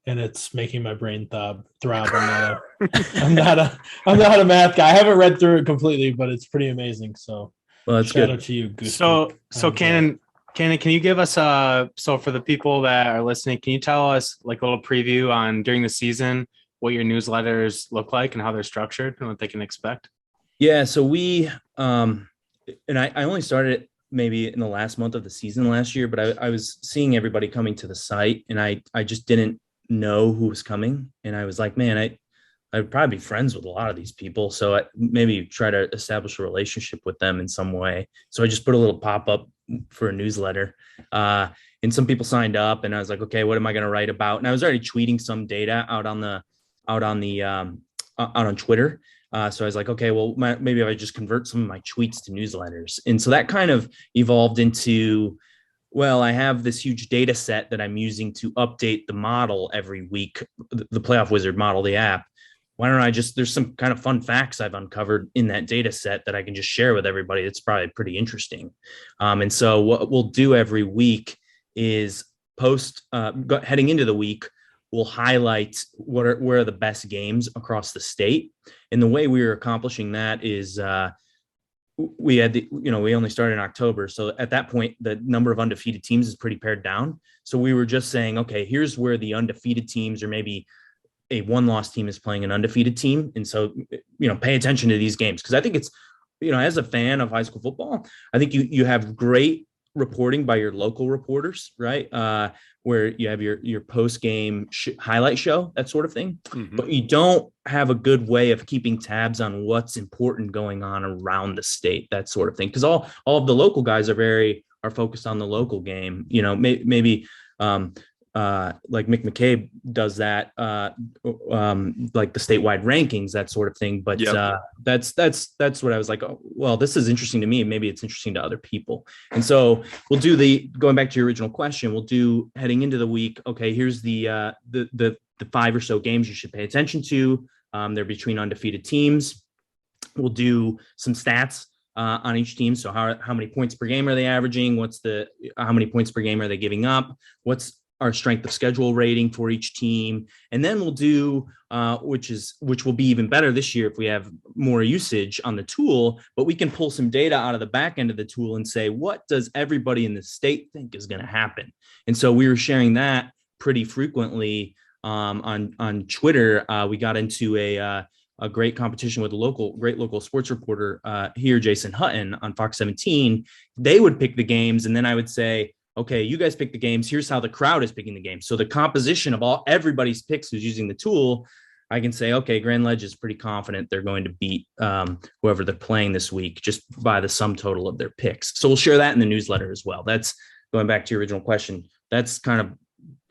and it's making my brain throb. I'm not a math guy. I haven't read through it completely, but it's pretty amazing. So, well, that's shout good. out to you, Goosepoop. So Kanon, can you give us so for the people that are listening, can you tell us like a little preview on during the season what your newsletters look like and how they're structured and what they can expect? Yeah, so we and I only started it maybe in the last month of the season last year, but I was seeing everybody coming to the site, and I just didn't know who was coming, and I was like, man, I'd probably be friends with a lot of these people, so I maybe try to establish a relationship with them in some way. So I just put a little pop-up for a newsletter, and some people signed up, and I was like, okay, what am I going to write about? And I was already tweeting some data out on Twitter. So I was like, okay, well, maybe if I just convert some of my tweets to newsletters. And so that kind of evolved into, well, I have this huge data set that I'm using to update the model every week, the Playoff Wizard model, the app. Why don't I there's some kind of fun facts I've uncovered in that data set that I can just share with everybody. It's probably pretty interesting. And so what we'll do every week is heading into the week, we'll highlight where are the best games across the state. And the way we are accomplishing that is we had we only started in October. So at that point, the number of undefeated teams is pretty pared down. So we were just saying, okay, here's where the undefeated teams, or maybe a one-loss team, is playing an undefeated team. And so, pay attention to these games. Cause I think it's, as a fan of high school football, I think you have great reporting by your local reporters, right? Where you have your post-game highlight show, that sort of thing. Mm-hmm. But you don't have a good way of keeping tabs on what's important going on around the state, that sort of thing. Because all of the local guys are focused on the local game. Maybe like Mick McCabe does that, like the statewide rankings, that sort of thing. But that's what I was like, oh, well, this is interesting to me. Maybe it's interesting to other people. And so we'll do going back to your original question, we'll do heading into the week. Okay, here's the 5 or so games you should pay attention to. They're between undefeated teams. We'll do some stats on each team. So how many points per game are they averaging? How many points per game are they giving up? What's our strength of schedule rating for each team? And then we'll do, which will be even better this year if we have more usage on the tool, but we can pull some data out of the back end of the tool and say, what does everybody in the state think is going to happen? And so we were sharing that pretty frequently on Twitter. We got into a great competition with a great local sports reporter here, Jason Hutton on Fox 17. They would pick the games, and then I would say, okay, you guys pick the games. Here's how the crowd is picking the game. So the composition of everybody's picks who's using the tool, I can say, okay, Grand Ledge is pretty confident they're going to beat whoever they're playing this week just by the sum total of their picks. So we'll share that in the newsletter as well. That's going back to your original question. That's kind of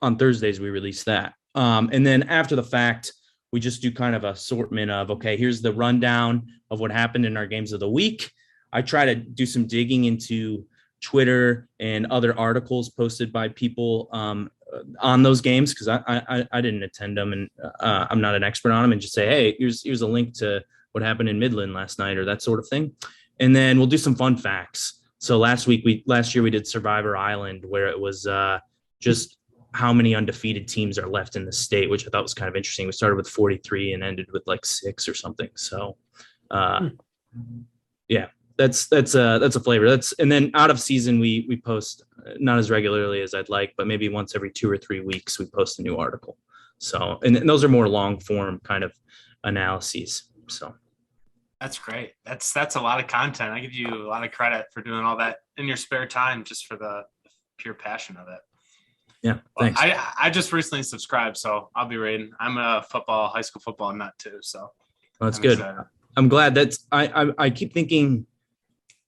on Thursdays, we release that. And then after the fact, we just do kind of an assortment of, okay, here's the rundown of what happened in our games of the week. I try to do some digging into Twitter and other articles posted by people on those games, because I didn't attend them, and I'm not an expert on them, and just say, hey, here's a link to what happened in Midland last night, or that sort of thing. And then we'll do some fun facts. So last year we did Survivor Island, where it was just how many undefeated teams are left in the state, which I thought was kind of interesting. We started with 43 and ended with like 6 or something. So yeah. That's a flavor. And then out of season, we post not as regularly as I'd like, but maybe once every 2 or 3 weeks, we post a new article. So, and those are more long form kind of analyses. So that's great. That's a lot of content. I give you a lot of credit for doing all that in your spare time, just for the pure passion of it. Yeah. Thanks. I just recently subscribed, so I'll be reading. I'm a high school football nut too. So well, that's good. Excited. I'm glad I keep thinking,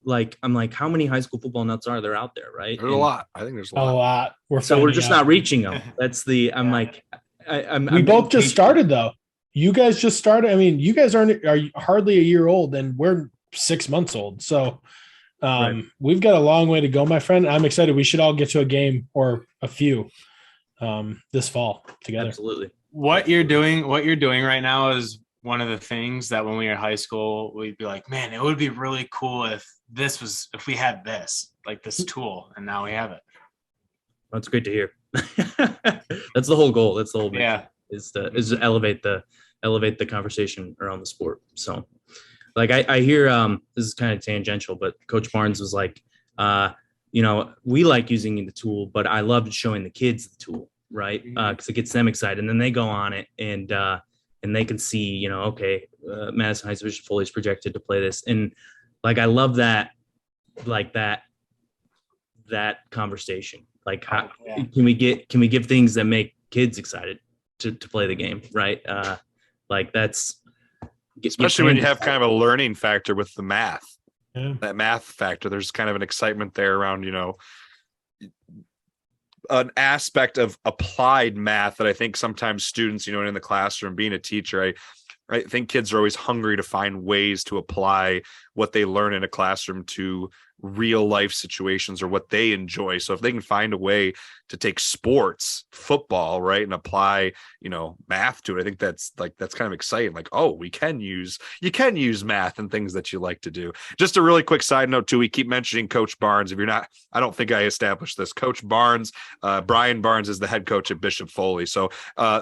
I'm like, how many high school football nuts are there out there, right? There's a lot. I think there's a lot. We're just not reaching them. That's we both just started though. You guys just started. I mean, you guys are hardly a year old, and we're 6 months old. So right. We've got a long way to go, my friend. I'm excited. We should all get to a game or a few this fall together. Absolutely. What you're doing right now is one of the things that when we were in high school, we'd be like, man, it would be really cool if we had this, like this tool, and now we have it. That's great to hear. That's the whole goal. That's the whole mission, is to elevate the conversation around the sport. So like I hear, this is kind of tangential, but Coach Barnes was like, we like using the tool, but I love showing the kids the tool, right? Because it gets them excited, and then they go on it and they can see, okay, Madison Heights Division Foley is projected to play this. And like, I love that, like that conversation. Like, how can we give things that make kids excited to play the game? Right. Like that's, especially when you have kind of a learning factor with the math, that math factor, there's kind of an excitement there around, an aspect of applied math that I think sometimes students, in the classroom, being a teacher, I think kids are always hungry to find ways to apply what they learn in a classroom to real life situations or what they enjoy. So if they can find a way to take sports, football, right, and apply, math to it, I think that's kind of exciting. Like, oh, you can use math and things that you like to do. Just a really quick side note too, we keep mentioning Coach Barnes. If you're not, I don't think I established this. Coach Barnes, Brian Barnes is the head coach at Bishop Foley. So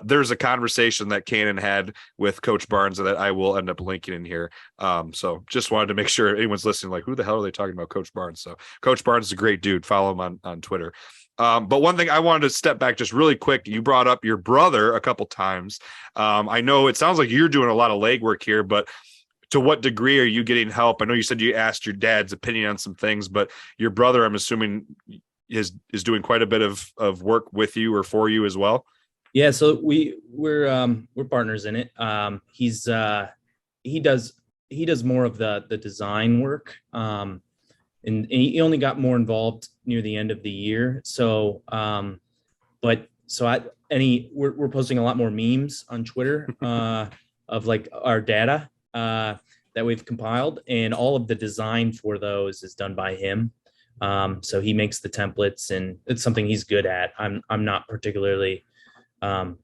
there's a conversation that Kanon had with Coach Barnes that I will end up linking in here. So just wanted to make sure anyone's listening, like, who the hell are they talking about Coach Barnes? So Coach Barnes is a great dude. Follow him on Twitter. But one thing I wanted to step back just really quick. You brought up your brother a couple times. I know it sounds like you're doing a lot of legwork here, but to what degree are you getting help? I know you said you asked your dad's opinion on some things, but your brother, I'm assuming, is doing quite a bit of work with you or for you as well. Yeah. So we're partners in it. He does more of the design work. And he only got more involved near the end of the year. So, we're posting a lot more memes on Twitter of like our data that we've compiled, and all of the design for those is done by him. So he makes the templates, and it's something he's good at. I'm not particularly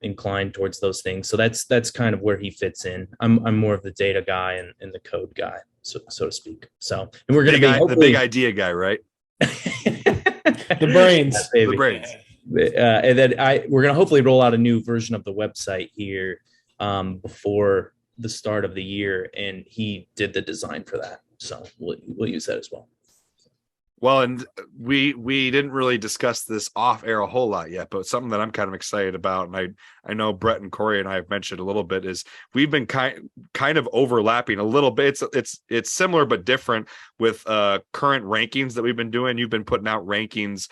inclined towards those things. So that's kind of where he fits in. I'm more of the data guy and the code guy, so to speak. So, and we're going to be the big idea guy, right? The brains. The brains. And then we're going to hopefully roll out a new version of the website here before the start of the year, and he did the design for that. So we'll use that as well. Well, and we didn't really discuss this off air a whole lot yet, but something that I'm kind of excited about, and I know Brett and Kory and I have mentioned a little bit, is we've been kind of overlapping a little bit. It's similar but different with current rankings that we've been doing. You've been putting out rankings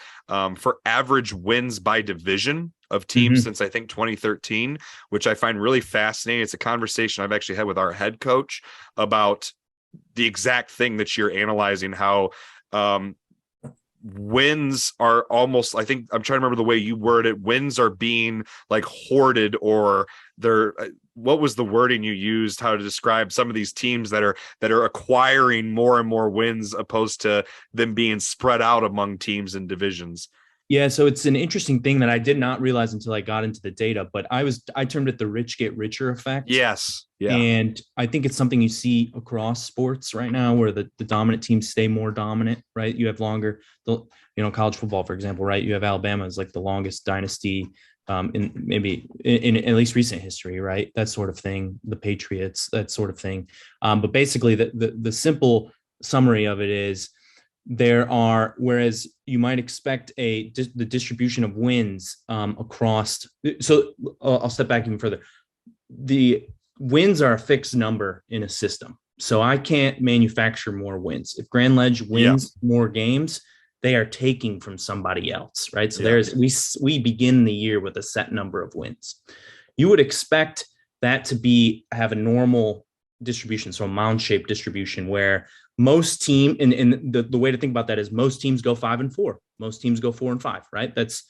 for average wins by division of teams since I think 2013, which I find really fascinating. It's a conversation I've actually had with our head coach about the exact thing that you're analyzing, how wins are almost, I think I'm trying to remember the way you word it, wins are being like hoarded, or they're, what was the wording you used, how to describe some of these teams that are acquiring more and more wins opposed to them being spread out among teams and divisions? Yeah, so it's an interesting thing that I did not realize until I got into the data, but I termed it the rich get richer effect. Yes. Yeah. And I think it's something you see across sports right now, where the dominant teams stay more dominant, right? You have longer, college football, for example, right? You have Alabama as like the longest dynasty in at least recent history, right? That sort of thing. The Patriots, that sort of thing. But basically the simple summary of it is, whereas you might expect the distribution of wins across. So I'll step back even further. The wins are a fixed number in a system. So I can't manufacture more wins. If Grand Ledge wins more games, they are taking from somebody else, right? So we begin the year with a set number of wins. You would expect that to have a normal distribution, so a mound-shaped distribution, where most team, and the way to think about that is most teams go 5-4, most teams go 4-5, right? That's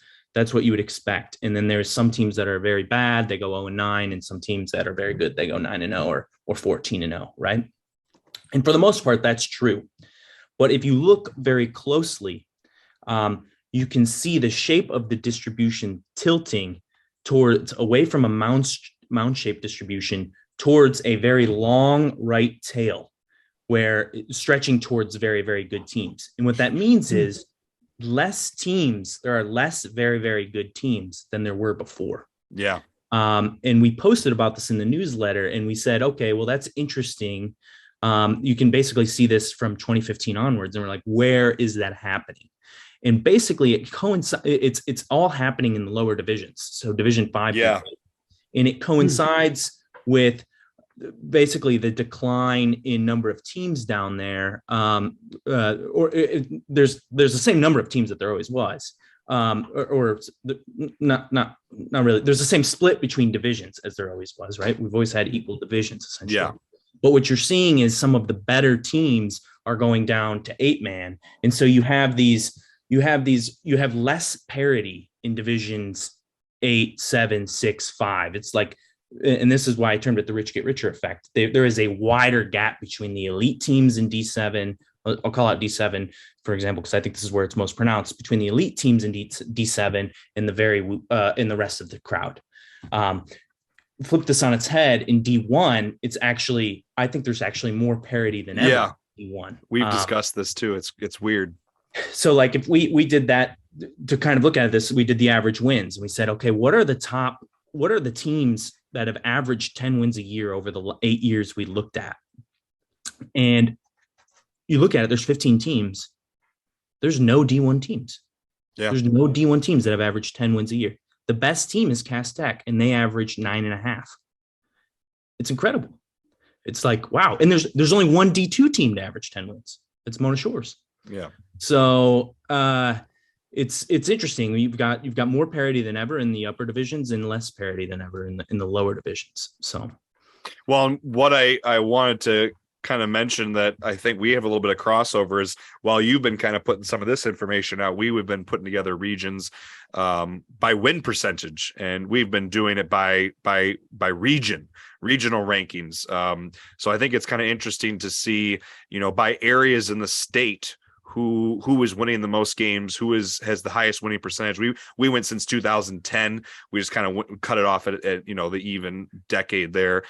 what you would expect. And then there's some teams that are very bad, they go 0-9, and some teams that are very good, they go 9-0 or 14-0, right? And for the most part, that's true. But if you look very closely, you can see the shape of the distribution tilting away from a mound-shaped distribution towards a very long right tail, where stretching towards very, very good teams. And what that means is there are less very, very good teams than there were before. Yeah. And we posted about this in the newsletter, and we said, okay, well, that's interesting. You can basically see this from 2015 onwards. And we're like, where is that happening? And basically it's all happening in the lower divisions. So Division 5. Yeah. And it coincides with basically the decline in number of teams down there. There's the same number of teams that there always was. Not really. There's the same split between divisions as there always was, right? We've always had equal divisions, essentially. Yeah. But what you're seeing is some of the better teams are going down to 8-man. And so you have less parity in divisions 8, 7, 6, 5. It's like, and this is why I termed it the rich get richer effect. There is a wider gap between the elite teams in D7 I'll call out D7, for example, because I think this is where it's most pronounced, between the elite teams in D7 and in the rest of the crowd. Flip this on its head in D1, I think there's actually more parity than ever in D1. We've discussed this too. It's weird. So like if we did that to kind of look at this, we did the average wins and we said, okay, what are the teams that have averaged 10 wins a year over the 8 years we looked at? And you look at it, there's 15 teams. There's no D1 teams. Yeah. There's no D1 teams that have averaged 10 wins a year. The best team is Cass Tech, and they average 9.5. It's incredible. It's like, wow. And there's only one D2 team to average 10 wins. It's Mona Shores. Yeah. So it's interesting. You've got more parity than ever in the upper divisions and less parity than ever in the lower divisions. So, well, what I wanted to kind of mention that I think we have a little bit of crossover is, while you've been kind of putting some of this information out, we've been putting together regions by win percentage, and we've been doing it by regional rankings. So I think it's kind of interesting to see, by areas in the state, who is winning the most games, who has the highest winning percentage. We went since 2010. We just kind of cut it off at the even decade there.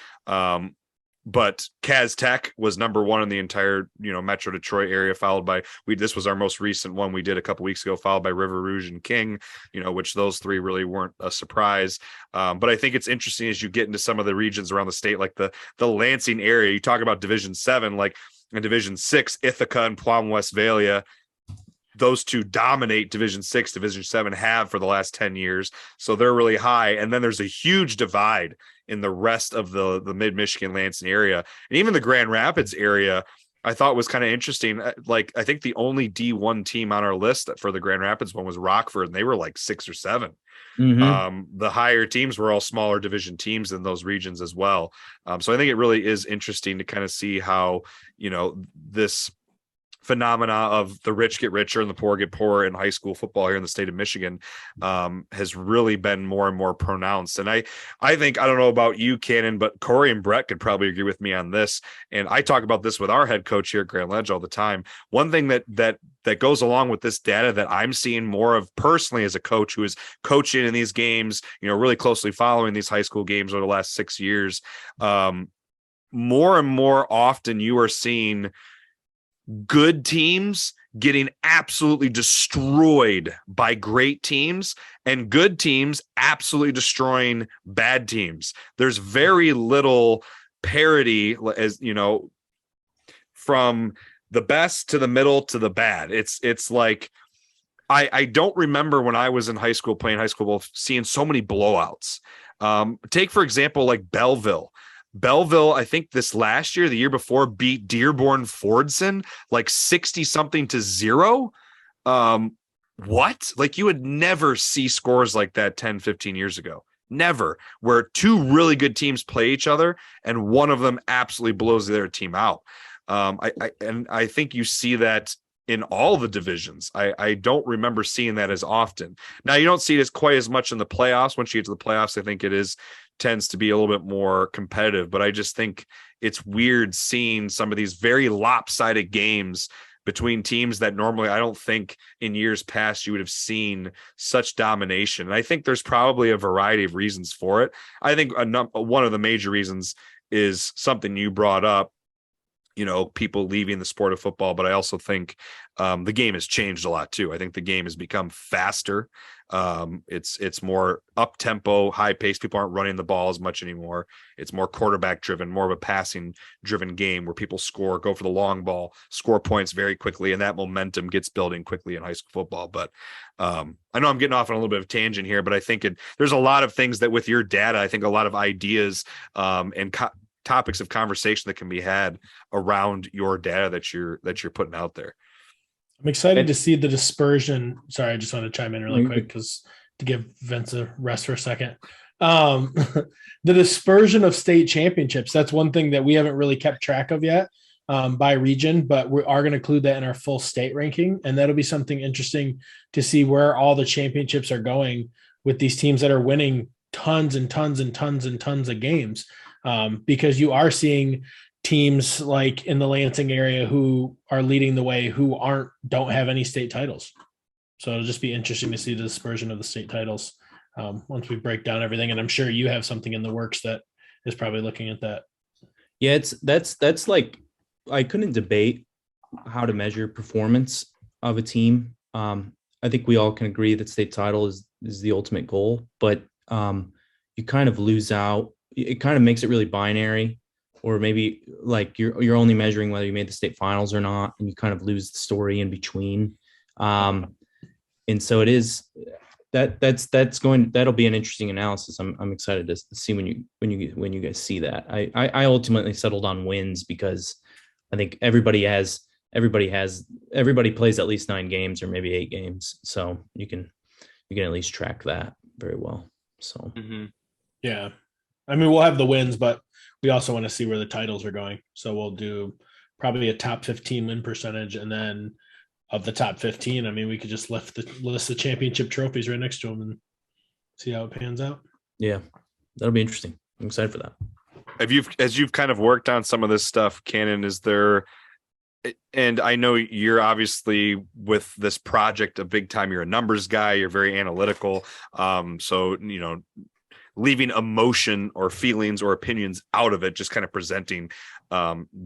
But Cass Tech was number one in the entire, Metro Detroit area, followed by, this was our most recent one we did a couple weeks ago, followed by River Rouge and King, which those three really weren't a surprise. But I think it's interesting as you get into some of the regions around the state, like the Lansing area. You talk about Division 7, like in Division 6, Ithaca and Plum Westphalia. Those two dominate Division 6, Division 7 have for the last 10 years. So they're really high. And then there's a huge divide in the rest of the mid-Michigan Lansing area. And even the Grand Rapids area, I thought was kind of interesting. Like, I think the only D1 team on our list for the Grand Rapids one was Rockford, and they were like 6 or 7. Mm-hmm. The higher teams were all smaller division teams in those regions as well. So I think it really is interesting to kind of see how, this phenomena of the rich get richer and the poor get poorer in high school football here in the state of Michigan has really been more and more pronounced. And I think, I don't know about you, Kanon, but Kory and Brett could probably agree with me on this. And I talk about this with our head coach here at Grand Ledge all the time. One thing that goes along with this data that I'm seeing more of personally as a coach who is coaching in these games, really closely following these high school games over the last 6 years, more and more often you are seeing good teams getting absolutely destroyed by great teams, and good teams absolutely destroying bad teams. There's very little parity, as from the best to the middle to the bad. It's like, I don't remember when I was in high school playing high school football seeing so many blowouts. Take, for example, like Belleville, I think this last year, the year before, beat Dearborn Fordson like 60 something to 0. What? Like, you would never see scores like that 10, 15 years ago. Never. Where two really good teams play each other and one of them absolutely blows their team out. I think you see that in all the divisions. I don't remember seeing that as often. Now, you don't see it as quite as much in the playoffs. Once you get to the playoffs, I think it tends to be a little bit more competitive, but I just think it's weird seeing some of these very lopsided games between teams that normally I don't think in years past you would have seen such domination. And I think there's probably a variety of reasons for it. I think one of the major reasons is something you brought up, people leaving the sport of football, but I also think the game has changed a lot too. I think the game has become faster. It's more up tempo, high pace. People aren't running the ball as much anymore. It's more quarterback driven, more of a passing driven game where people go for the long ball, score points very quickly. And that momentum gets building quickly in high school football. But I know I'm getting off on a little bit of tangent here, but I think there's a lot of things that with your data, I think a lot of ideas and topics of conversation that can be had around your data that you're putting out there. I'm excited to see the dispersion. Sorry, I just want to chime in really quick to give Vince a rest for a second. The dispersion of state championships. That's one thing that we haven't really kept track of yet by region, but we are going to include that in our full state ranking. And that'll be something interesting to see where all the championships are going with these teams that are winning tons and tons and tons and tons of games. Because you are seeing teams like in the Lansing area who are leading the way who don't have any state titles. So it'll just be interesting to see the dispersion of the state titles once we break down everything. And I'm sure you have something in the works that is probably looking at that. Yeah, that's like, I couldn't debate how to measure performance of a team. I think we all can agree that state title is the ultimate goal, but you kind of lose out. It kind of makes it really binary, or maybe like you're only measuring whether you made the state finals or not, and you kind of lose the story in between. And so it is that'll be an interesting analysis. I'm excited to see when you guys see that. I ultimately settled on wins because I think everybody plays at least 9 games or maybe 8 games, so you can at least track that very well. So yeah, I mean, we'll have the wins, but we also want to see where the titles are going. So we'll do probably a top 15 win percentage, and then of the top 15, I mean, we could just list the championship trophies right next to them and see how it pans out. Yeah, that'll be interesting. I'm excited for that. As you've kind of worked on some of this stuff, Kanon, is there, and I know you're obviously with this project a big time, you're a numbers guy, you're very analytical. So, leaving emotion or feelings or opinions out of it, just kind of presenting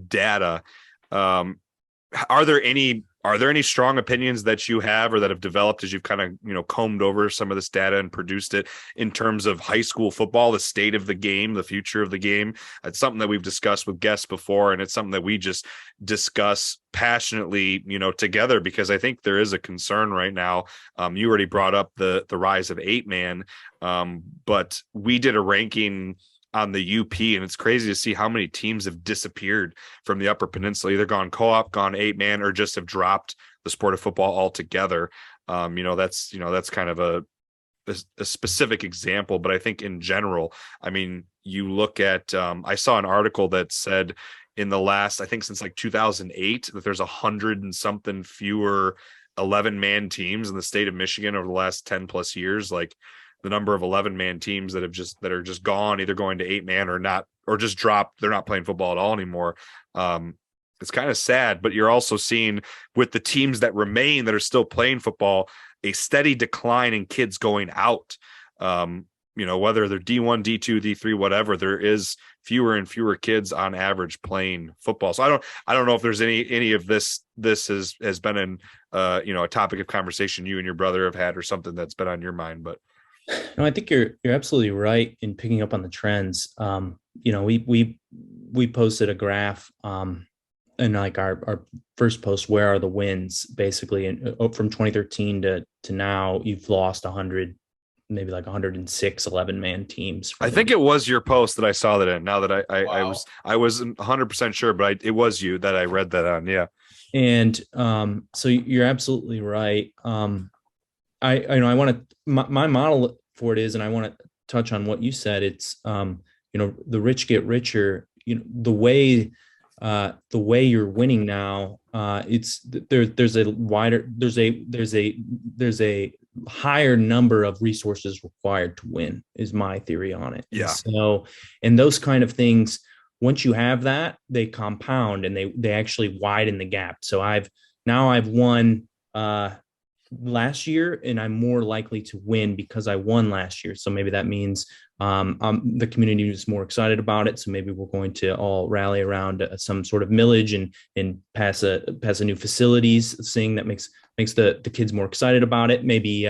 data. Are there any strong opinions that you have or that have developed as you've kind of, combed over some of this data and produced it in terms of high school football, the state of the game, the future of the game? It's something that we've discussed with guests before, and it's something that we just discuss passionately, together, because I think there is a concern right now. You already brought up the rise of 8-man, but we did a ranking on the UP, and it's crazy to see how many teams have disappeared from the Upper Peninsula, either gone co-op, gone 8-man, or just have dropped the sport of football altogether. That's kind of a specific example, but I think in general, I mean, you look at, I saw an article that said in the last, I think since like 2008, that there's 100 and something fewer 11-man teams in the state of Michigan over the last 10 plus years. Like, the number of 11-man teams that are just gone, either going to 8-man or not, or just dropped. They're not playing football at all anymore. It's kind of sad, but you're also seeing with the teams that remain that are still playing football, a steady decline in kids going out. Whether they're D1, D2, D3, whatever, there is fewer and fewer kids on average playing football. So I don't know if there's any of this has been in a topic of conversation you and your brother have had, or something that's been on your mind, but. No, I think you're absolutely right in picking up on the trends. We posted a graph and like our first post, where are the wins, basically, and from 2013 to now, you've lost 100, maybe like 106 11-man teams. I think it was your post that I saw that in. Now that I wasn't 100% sure, but it was you that I read that on. Yeah, and so you're absolutely right. I want to, my model for it is, and I want to touch on what you said. It's, the rich get richer. The way you're winning now, there's a higher number of resources required to win, is my theory on it. Yeah. So, and those kind of things, once you have that, they compound and they actually widen the gap. So I've won, last year, and I'm more likely to win because I won last year. So maybe that means the community is more excited about it. So maybe we're going to all rally around some sort of millage and pass a new facilities thing that makes the kids more excited about it. Maybe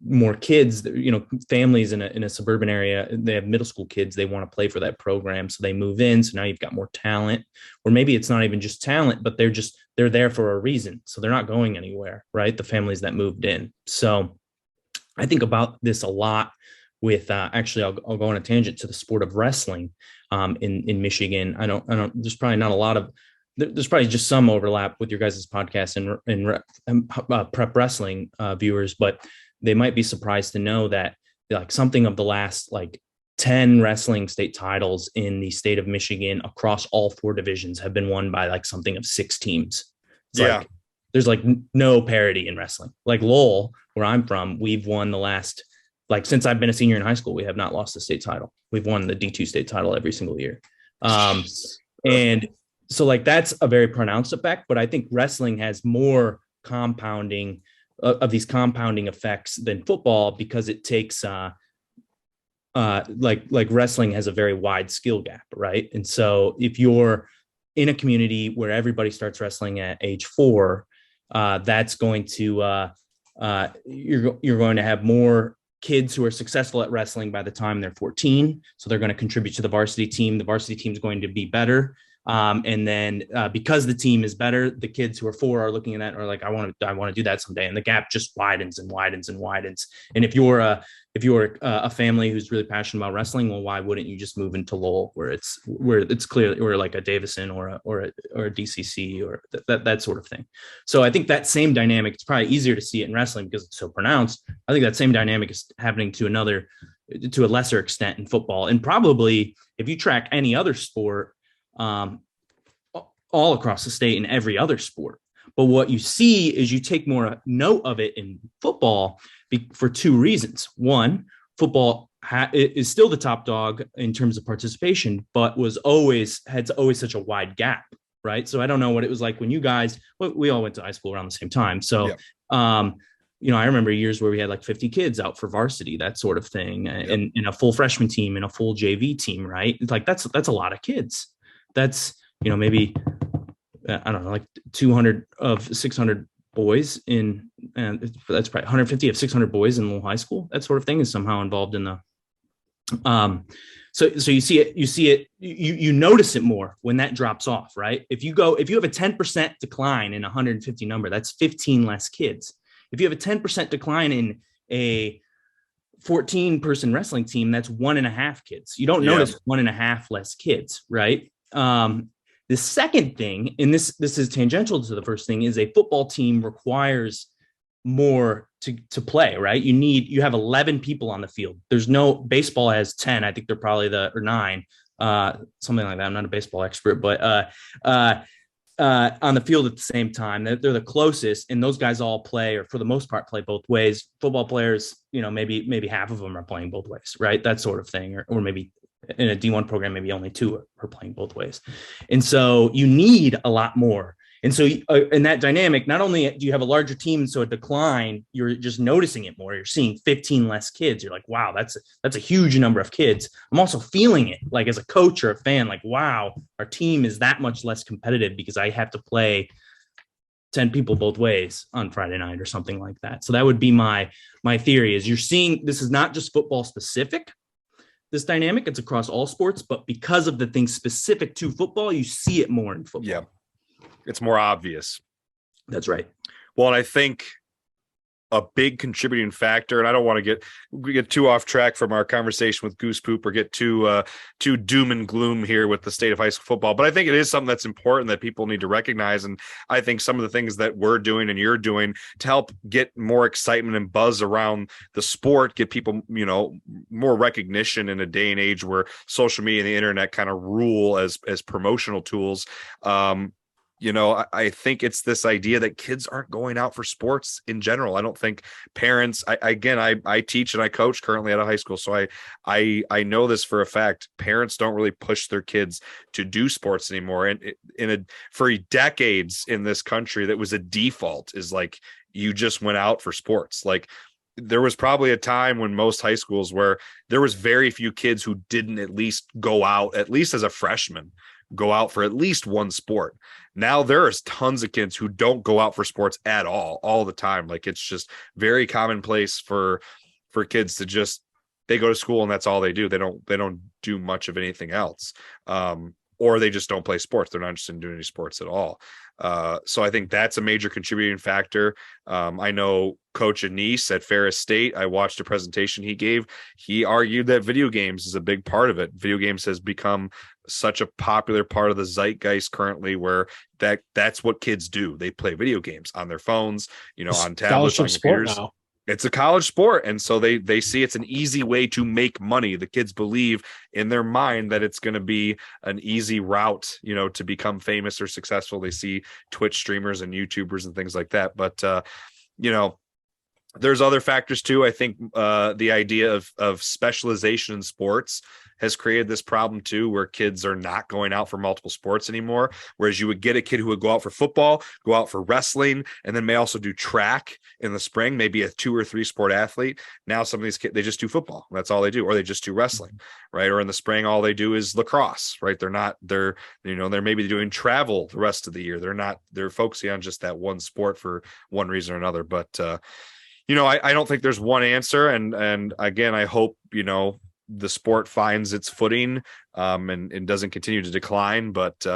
more kids, families in a suburban area, they have middle school kids, they want to play for that program, so they move in. So now you've got more talent, or maybe it's not even just talent, but they're there for a reason, so they're not going anywhere, right? The families that moved in. So I think about this a lot with actually, I'll go on a tangent to the sport of wrestling in Michigan. I don't there's probably not a lot of, there's probably just some overlap with your guys' podcast and prep wrestling viewers, but they might be surprised to know that like something of the last like 10 wrestling state titles in the state of Michigan across all 4 divisions have been won by like something of 6 teams. It's like, there's like no parity in wrestling. Like Lowell, where I'm from, we've won the last, like since I've been a senior in high school, we have not lost a state title. We've won the D2 state title every single year. And so like that's a very pronounced effect, but I think wrestling has more compounding of these compounding effects than football, because it takes like wrestling has a very wide skill gap, right? And so if you're in a community where everybody starts wrestling at age 4, that's going to you're going to have more kids who are successful at wrestling by the time they're 14. So they're going to contribute to the varsity team. The varsity team is going to be better. And then because the team is better, the kids who are 4 are looking at that and are like, I want to do that someday. And the gap just widens and widens and widens. And if you're a family who's really passionate about wrestling, well, why wouldn't you just move into Lowell where it's clearly, or like a Davison or a DCC or that sort of thing. So I think that same dynamic, it's probably easier to see it in wrestling because it's so pronounced. I think that same dynamic is happening to a lesser extent in football. And probably if you track any other sport, all across the state in every other sport. But what you see is you take more note of it in football for 2 reasons. One, football is still the top dog in terms of participation, but had always such a wide gap, right? So I don't know what it was like when you guys, we all went to high school around the same time. So, I remember years where we had like 50 kids out for varsity, that sort of thing, and in a full freshman team and a full JV team, right? It's like, that's a lot of kids. That's, maybe, I don't know, like 200 of 600 boys and that's probably 150 of 600 boys in Lowell High School. That sort of thing is somehow involved in the, so you see it, you notice it more when that drops off, right? If you have a 10% decline in 150 number, that's 15 less kids. If you have a 10% decline in a 14-person wrestling team, that's 1.5 kids. You don't notice 1.5 less kids, right? The second thing, and this is tangential to the first thing, is a football team requires more to play, right? You have 11 people on the field. There's no, baseball has 10. I think they're probably or 9, something like that. I'm not a baseball expert, but on the field at the same time, they're the closest, and those guys all play, or for the most part, play both ways. Football players, maybe half of them are playing both ways, right? That sort of thing, or maybe in a D1 program, maybe only 2 are playing both ways. And so you need a lot more. And so in that dynamic, not only do you have a larger team, and so a decline, you're just noticing it more. You're seeing 15 less kids. You're like, wow, that's a huge number of kids. I'm also feeling it, like as a coach or a fan, like, wow, our team is that much less competitive because I have to play 10 people both ways on Friday night or something like that. So that would be my theory, is you're seeing, this is not just football specific, this dynamic, it's across all sports, but because of the things specific to football, you see it more in football. Yeah, it's more obvious. That's right. Well, and I think a big contributing factor, and I don't want to get too off track from our conversation with Goosepoop or get too doom and gloom here with the state of high school football, but I think it is something that's important that people need to recognize. And I think some of the things that we're doing and you're doing to help get more excitement and buzz around the sport, get people, more recognition in a day and age where social media and the internet kind of rule as promotional tools. I think it's this idea that kids aren't going out for sports in general. I don't think parents, I teach and I coach currently at a high school. So I know this for a fact. Parents don't really push their kids to do sports anymore. And for decades in this country, that was a default, is like, you just went out for sports. Like, there was probably a time when most high schools where there was very few kids who didn't at least go out, at least as a freshman, go out for at least one sport. Now there is tons of kids who don't go out for sports at all the time. Like, it's just very commonplace for kids to just, they go to school and that's all they do. They don't do much of anything else. Or they just don't play sports. They're not interested in doing any sports at all. So I think that's a major contributing factor. I know Coach Anise at Ferris State, I watched a presentation he gave. He argued that video games is a big part of it. Video games has become such a popular part of the zeitgeist currently, where that's what kids do. They play video games on their phones, on tablets, on computers. Now. It's a college sport. And so they see it's an easy way to make money. The kids believe in their mind that it's going to be an easy route, to become famous or successful. They see Twitch streamers and YouTubers and things like that. But, there's other factors too. I think the idea of specialization in sports has created this problem too, where kids are not going out for multiple sports anymore. Whereas you would get a kid who would go out for football, go out for wrestling, and then may also do track in the spring, maybe a 2 or 3 sport athlete. Now some of these kids, they just do football. That's all they do. Or they just do wrestling, right? Or in the spring, all they do is lacrosse, right? They're maybe doing travel the rest of the year. They're focusing on just that one sport for one reason or another. But, I don't think there's one answer. And again, I hope, the sport finds its footing and doesn't continue to decline. But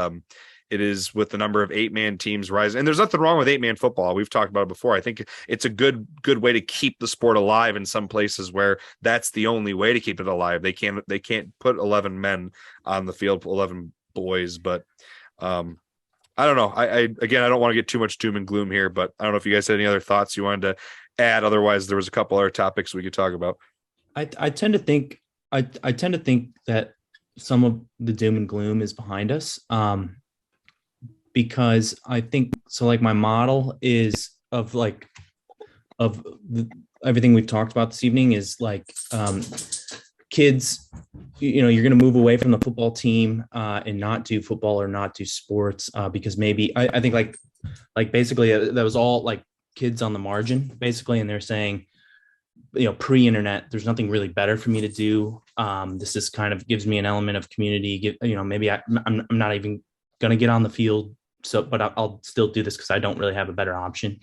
it is, with the number of 8-man teams rising, and there's nothing wrong with 8-man football. We've talked about it before. I think it's a good way to keep the sport alive in some places where that's the only way to keep it alive. They can't put 11 men on the field, 11 boys, but I don't know. I don't want to get too much doom and gloom here, but I don't know if you guys had any other thoughts you wanted to add. Otherwise, there was a couple other topics we could talk about. I tend to think that some of the doom and gloom is behind us, because I think so. Like, my model is everything we've talked about this evening is like kids. You're going to move away from the football team and not do football or not do sports because maybe I think like basically that was all like kids on the margin basically, and they're saying, pre-internet, there's nothing really better for me to do. This is kind of gives me an element of community. Maybe I'm not even going to get on the field. But I'll still do this because I don't really have a better option.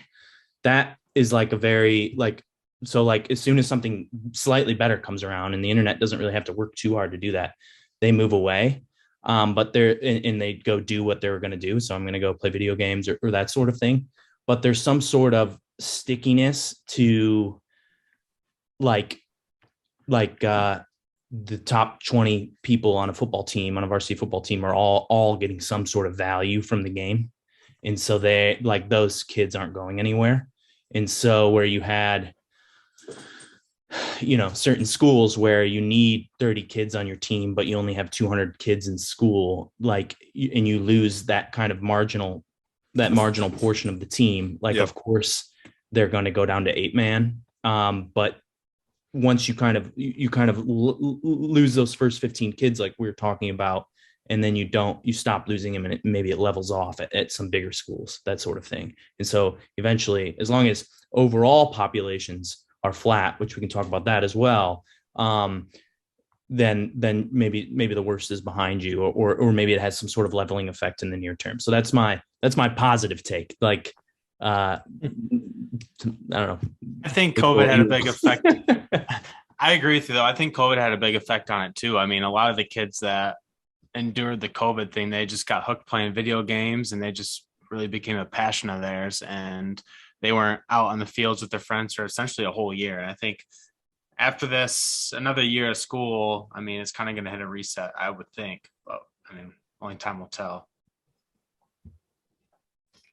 That is like a very as soon as something slightly better comes around and the internet doesn't really have to work too hard to do that, they move away. But they go do what they were going to do. So I'm going to go play video games or that sort of thing. But there's some sort of stickiness to the top 20 people on a football team, on a varsity football team, are all getting some sort of value from the game. And so those kids aren't going anywhere. And so where you had, certain schools where you need 30 kids on your team, but you only have 200 kids in school, and you lose that kind of marginal portion of the team. Of course they're going to go down to 8-man. But once you kind of lose those first 15 kids, like we were talking about, and then you stop losing them, and maybe it levels off at some bigger schools, that sort of thing. And so eventually, as long as overall populations are flat, which we can talk about that as well, then maybe the worst is behind you, or maybe it has some sort of leveling effect in the near term. So that's my positive take. I don't know. I think COVID had a big effect. I agree with you, though. I think COVID had a big effect on it too. I mean, a lot of the kids that endured the COVID thing, they just got hooked playing video games, and they just really became a passion of theirs, and they weren't out on the fields with their friends for essentially a whole year. And I think after this, another year of school, I mean, it's kind of going to hit a reset, I would think. But I mean, only time will tell.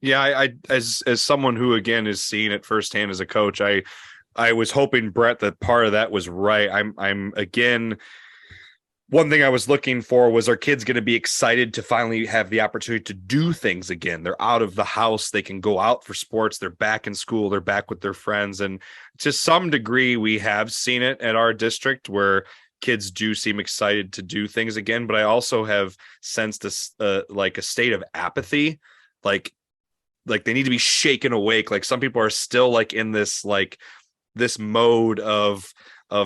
Yeah, I as someone who again is seeing it firsthand as a coach, I was hoping, Brett, that part of that was right. I'm again, one thing I was looking for was, are kids going to be excited to finally have the opportunity to do things again? They're out of the house, they can go out for sports, they're back in school, they're back with their friends, and to some degree we have seen it at our district where kids do seem excited to do things again. But I also have sensed this a state of apathy, like they need to be shaken awake. Like some people are still in this mode of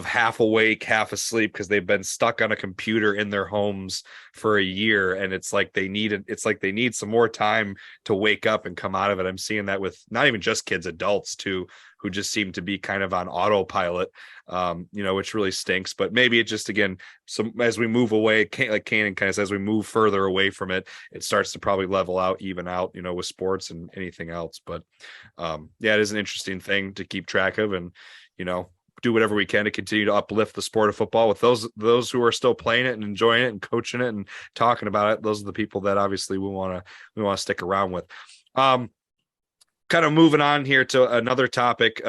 half awake, half asleep, because they've been stuck on a computer in their homes for a year. And it's like they need some more time to wake up and come out of it. I'm seeing that with not even just kids, adults too, who just seem to be kind of on autopilot, which really stinks. But maybe it just, again, as we move away, like Kanon kind of says, we move further away from it, it starts to probably level out, even out, with sports and anything else. But it is an interesting thing to keep track of, and, do whatever we can to continue to uplift the sport of football with those who are still playing it and enjoying it and coaching it and talking about it. Those are the people that obviously we want to stick around with. Kind of moving on here to another topic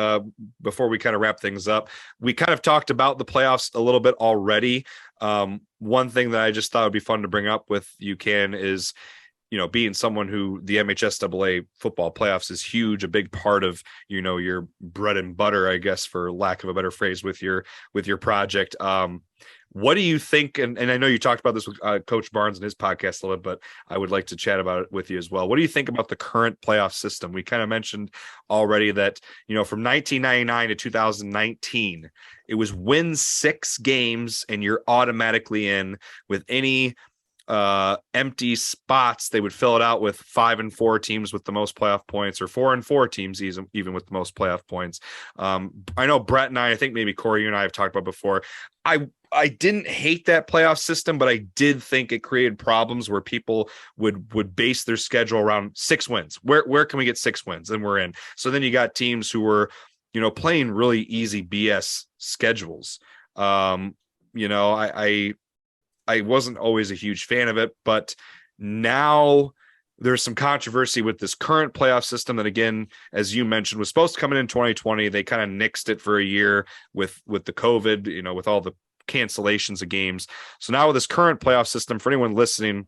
before we kind of wrap things up. We kind of talked about the playoffs a little bit already. One thing that I just thought would be fun to bring up with you, Ken, is being someone who the MHSAA football playoffs is huge, a big part of, your bread and butter, I guess, for lack of a better phrase, with your project. What do you think? And I know you talked about this with Coach Barnes in his podcast a little, but I would like to chat about it with you as well. What do you think about the current playoff system? We kind of mentioned already that, from 1999 to 2019, it was win 6 games and you're automatically in. With any empty spots, they would fill it out with 5 and 4 teams with the most playoff points, or 4 and 4 teams even with the most playoff points. I know Brett and I think maybe Kory, you and I have talked about before. I didn't hate that playoff system, but I did think it created problems where people would base their schedule around 6 wins. Where can we get 6 wins? And we're in. So then you got teams who were, playing really easy BS schedules. I wasn't always a huge fan of it, but now there's some controversy with this current playoff system that, again, as you mentioned, was supposed to come in 2020. They kind of nixed it for a year with the COVID, with all the cancellations of games. So now with this current playoff system, for anyone listening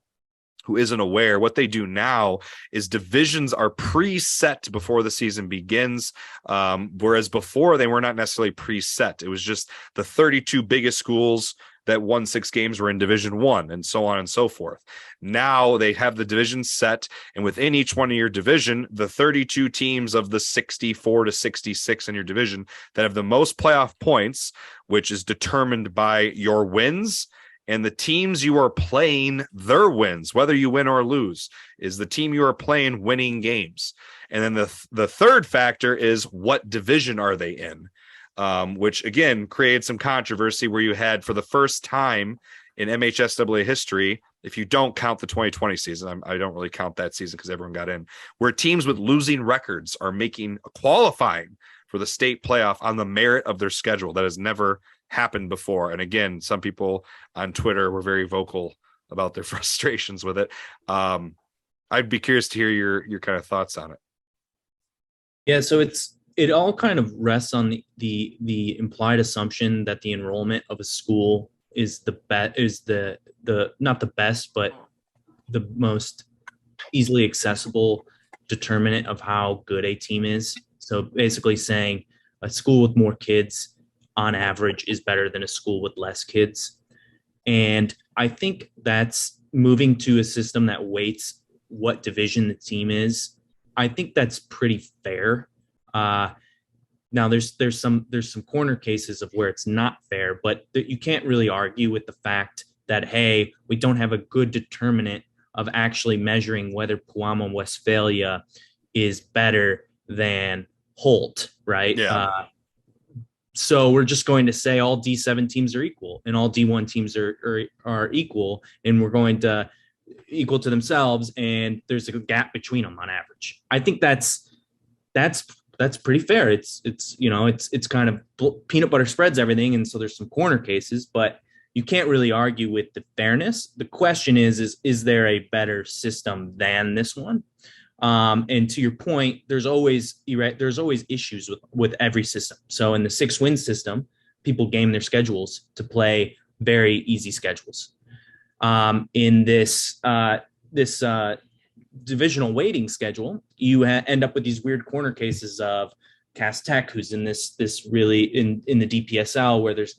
who isn't aware, what they do now is divisions are preset before the season begins, whereas before they were not necessarily preset. It was just the 32 biggest schools that won 6 games were in Division 1, and so on and so forth. Now they have the division set, and within each one of your division, the 32 teams of the 64 to 66 in your division that have the most playoff points, which is determined by your wins, and the teams you are playing, their wins, whether you win or lose, is the team you are playing winning games. And then the third factor is what division are they in? Which again created some controversy where you had, for the first time in MHSAA history, if you don't count the 2020 season, I don't really count that season because everyone got in, where teams with losing records are qualifying for the state playoff on the merit of their schedule. That has never happened before. And again, some people on Twitter were very vocal about their frustrations with it. I'd be curious to hear your kind of thoughts on it. Yeah, so it all kind of rests on the implied assumption that the enrollment of a school is the not the best, but the most easily accessible determinant of how good a team is. So basically saying a school with more kids on average is better than a school with less kids. And I think that's moving to a system that weights what division the team is. I think that's pretty fair. Now there's some corner cases of where it's not fair, but you can't really argue with the fact that, hey, we don't have a good determinant of actually measuring whether Pewamo Westphalia is better than Holt, right? Yeah. So we're just going to say all D7 teams are equal and all D1 teams are equal, and we're going to equal to themselves, and there's a gap between them on average. I think that's pretty fair. It's kind of peanut butter spreads everything, and so there's some corner cases, but you can't really argue with the fairness. The question is there a better system than this one? And to your point, there's always issues with every system. So in the 6-win system, people game their schedules to play very easy schedules. In this divisional weighting schedule, you end up with these weird corner cases of Cass Tech, who's in this really in the DPSL where there's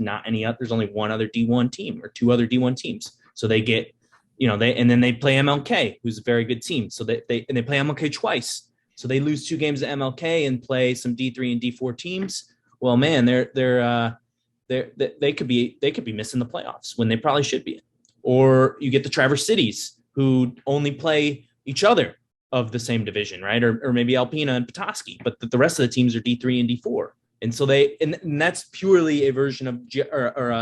only one other D1 team or 2 other D1 teams. So they get, and then they play MLK, who's a very good team. So they play MLK twice. So they lose 2 games at MLK and play some D3 and D4 teams. Well, man, they could be missing the playoffs when they probably should be. Or you get the Traverse Cities, who only play each other of the same division, right? Or maybe Alpena and Petoskey, but the rest of the teams are D3 and D4. And so and that's purely a version of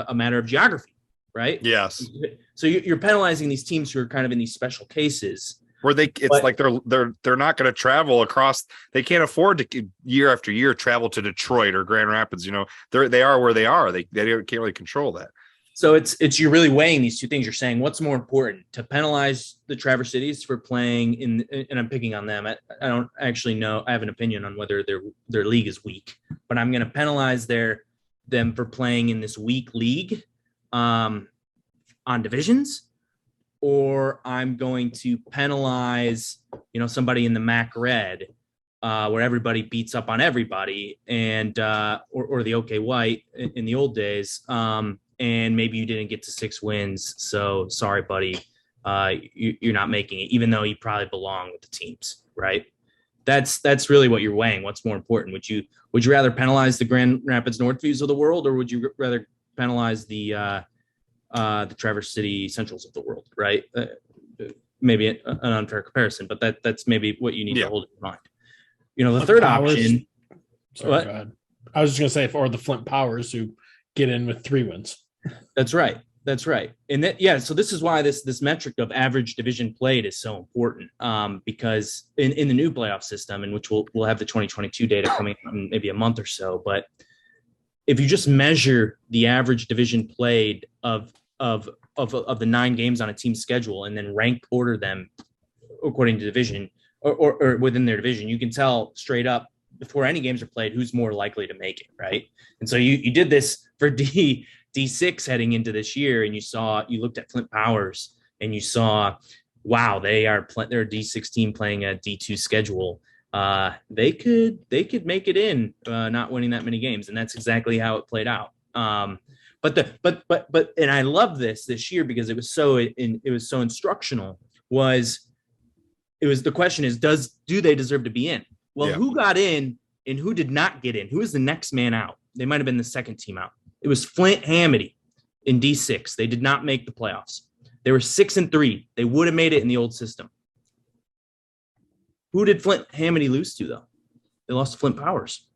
a matter of geography, right? Yes. So you're penalizing these teams who are kind of in these special cases where they're not going to travel across. They can't afford to year after year travel to Detroit or Grand Rapids. They are where they are. They can't really control that. So it's you're really weighing these two things. You're saying what's more important, to penalize the Traverse Cities for playing and I'm picking on them. I don't actually know. I have an opinion on whether their league is weak, but I'm going to penalize them for playing in this weak league on divisions, or I'm going to penalize, somebody in the MAC red, where everybody beats up on everybody, and or the OK White in the old days, and maybe you didn't get to 6 wins, so sorry, buddy, you're not making it, even though you probably belong with the teams, right? That's really what you're weighing. What's more important? Would you rather penalize the Grand Rapids Northviews of the world, or would you rather penalize the Traverse City Centrals of the world, right? Maybe an unfair comparison, but that's maybe what you need to hold in mind. The third option. Sorry, go ahead. I was just going to say, or the Flint Powers, who get in with 3 wins. That's right. And so this is why this metric of average division played is so important, because in the new playoff system, in which we'll have the 2022 data coming in maybe a month or so, but if you just measure the average division played of the 9 games on a team's schedule and then rank order them according to division or within their division, you can tell straight up before any games are played who's more likely to make it, right? And so you did this for D6 heading into this year, and you looked at Flint Powers and you saw, wow, they're a D6 team playing a D2 schedule. They could make it in, not winning that many games, and that's exactly how it played out. But and I love this year because it was so instructional. The question is, do they deserve to be in? Well, who got in and who did not get in? Who was the next man out? They might have been the second team out. It was Flint Hamity in D6. They did not make the playoffs. They were 6-3. They would have made it in the old system. Who did Flint Hamity lose to, though? They lost to Flint Powers.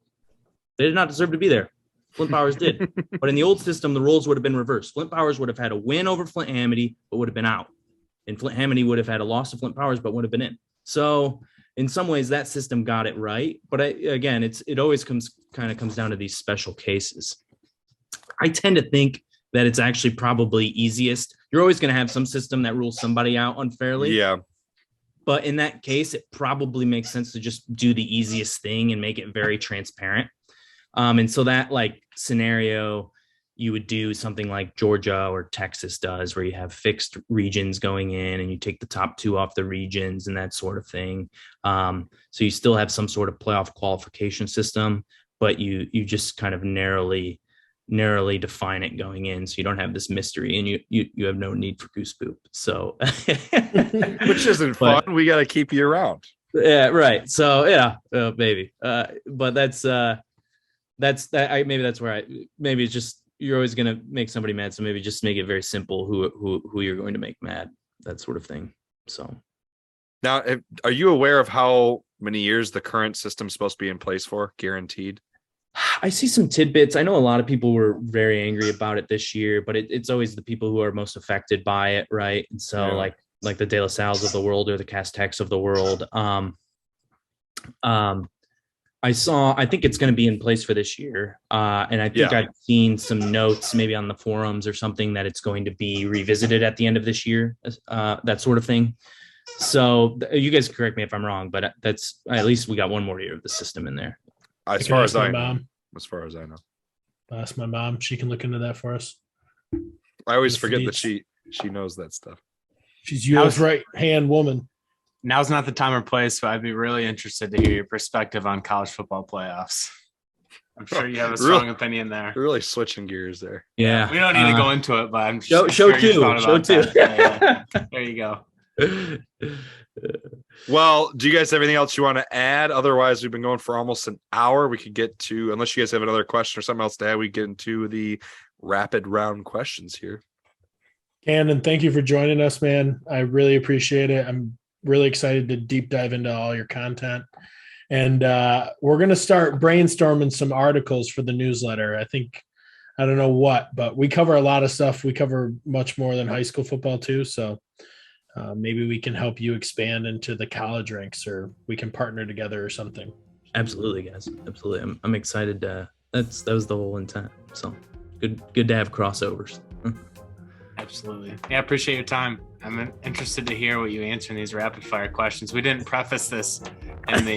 They did not deserve to be there. Flint Powers did. But in the old system, the roles would have been reversed. Flint Powers would have had a win over Flint Hamity, but would have been out. And Flint Hamity would have had a loss to Flint Powers, but would have been in. So in some ways, that system got it right. But it always comes down to these special cases. I tend to think that it's actually probably easiest. You're always going to have some system that rules somebody out unfairly. Yeah. But in that case, it probably makes sense to just do the easiest thing and make it very transparent. And so that scenario, you would do something like Georgia or Texas does, where you have fixed regions going in and you take the top 2 off the regions and that sort of thing. So you still have some sort of playoff qualification system, but you just kind of narrowly define it going in, so you don't have this mystery, and you have no need for Goosepoop. So which isn't fun. We got to keep you around. Yeah, right. So maybe but that's that. Maybe that's where maybe it's just, you're always going to make somebody mad, so maybe just make it very simple who you're going to make mad, that sort of thing. So now, are you aware of how many years the current system's supposed to be in place for, guaranteed? I see some tidbits. I know a lot of people were very angry about it this year, but it's always the people who are most affected by it, right? And so like the De La Salles of the world or the Castex of the world. I think it's going to be in place for this year. And I think I've seen some notes maybe on the forums or something that it's going to be revisited at the end of this year, that sort of thing. So you guys correct me if I'm wrong, but that's, at least we got one more year of the system in there. As far as I know. Ask my mom. She can look into that for us. I always forget that she knows that stuff. She's U.S. right-hand woman. Now's not the time or place, but I'd be really interested to hear your perspective on college football playoffs. I'm sure you have a strong opinion there. We're really switching gears there. Yeah. We don't need to go into it, but I'm show sure two. Show two. Yeah. There you go. Well, do you guys have anything else you want to add? Otherwise, we've been going for almost an hour. We could get to, unless you guys have another question or something else to add, we get into the rapid round questions here. Kanon, thank you for joining us, man. I really appreciate it. I'm really excited to deep dive into all your content. And we're going to start brainstorming some articles for the newsletter. I don't know what, but we cover a lot of stuff. We cover much more than high school football too. So maybe we can help you expand into the college ranks, or we can partner together or something. Absolutely, guys. Absolutely. I'm excited. That was the whole intent. So good to have crossovers. Absolutely. Yeah, I appreciate your time. I'm interested to hear what you answer in these rapid fire questions. We didn't preface this in the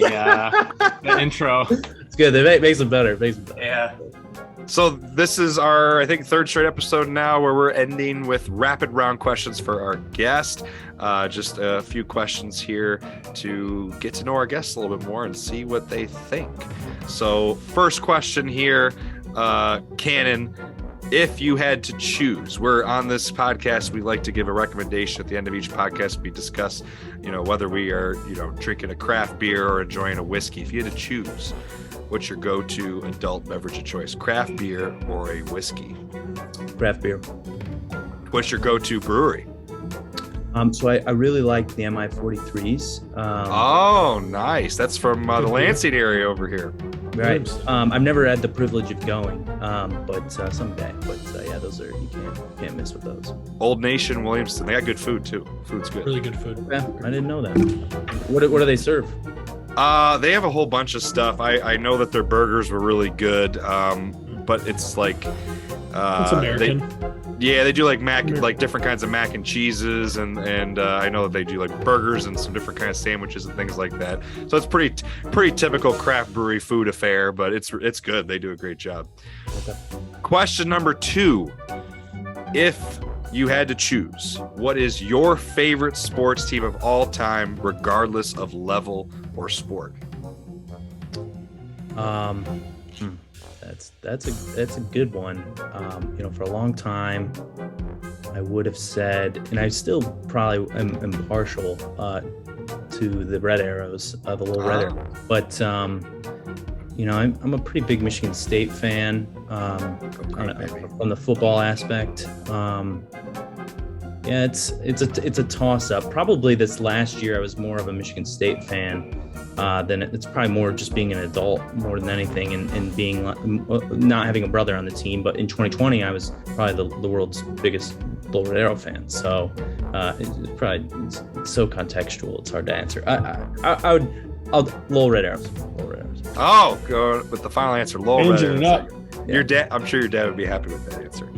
intro. It's good. It makes it better. Yeah. So this is our, I think, third straight episode now where we're ending with rapid round questions for our guest. Just a few questions here to get to know our guests a little bit more and see what they think. So first question here, Kanon, if you had to choose, we're on this podcast, we like to give a recommendation at the end of each podcast. We discuss, whether we are, drinking a craft beer or enjoying a whiskey. If you had to choose, what's your go-to adult beverage of choice, craft beer or a whiskey? Craft beer. What's your go-to brewery? So I really like the MI 43s. Oh, nice. That's from the Lansing area over here. Right. I've never had the privilege of going, but someday. But yeah, those are, you can't miss with those. Old Nation, Williamston. They got good food too. Food's good. Really good food. Yeah, I didn't know that. What do they serve? They have a whole bunch of stuff. I know that their burgers were really good, but it's like It's American. They do like like different kinds of mac and cheeses, and I know that they do like burgers and some different kind of sandwiches and things like that. So it's pretty typical craft brewery food affair, but it's good. They do a great job. Okay. Question number 2: if you had to choose, what is your favorite sports team of all time, regardless of level or sport? That's a good one. For a long time, I would have said, and I still probably am partial to the Red Arrows, the little Red Arrows. But I'm a pretty big Michigan State fan from the football aspect. It's a toss up. Probably this last year, I was more of a Michigan State fan. Then it's probably more just being an adult more than anything, and being not having a brother on the team. But in 2020, I was probably the world's biggest Little Red Arrow fan. So it's so contextual. It's hard to answer. I'll Little Red Arrows. Little Red Arrows. Oh, go with the final answer. Little Red Changing it Arrows. up. Your dad, I'm sure your dad would be happy with that answer.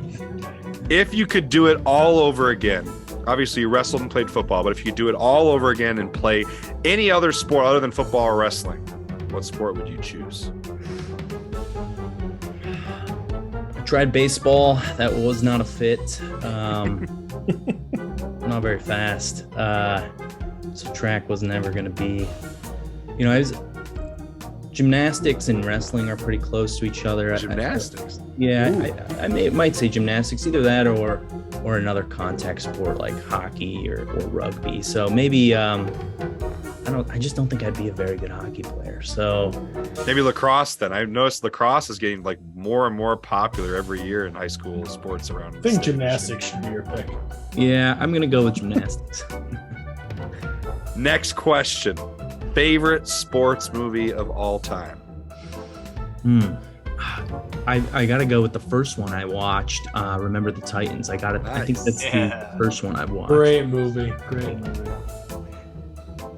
If you could do it all over again, obviously you wrestled and played football, but if you could do it all over again and play any other sport other than football or wrestling, what sport would you choose? I tried baseball. That was not a fit. Not very fast. So track was never going to be, gymnastics and wrestling are pretty close to each other. Gymnastics. I might say gymnastics, either that or another contact sport like hockey or rugby. So maybe I just don't think I'd be a very good hockey player. So maybe lacrosse then. I've noticed lacrosse is getting like more and more popular every year in high school sports around. I think gymnastics should be your pick. Yeah, I'm gonna go with gymnastics. Next question. Favorite sports movie of all time? I gotta go with the first one I watched. Remember the Titans. I think that's the first one I've watched. Great movie.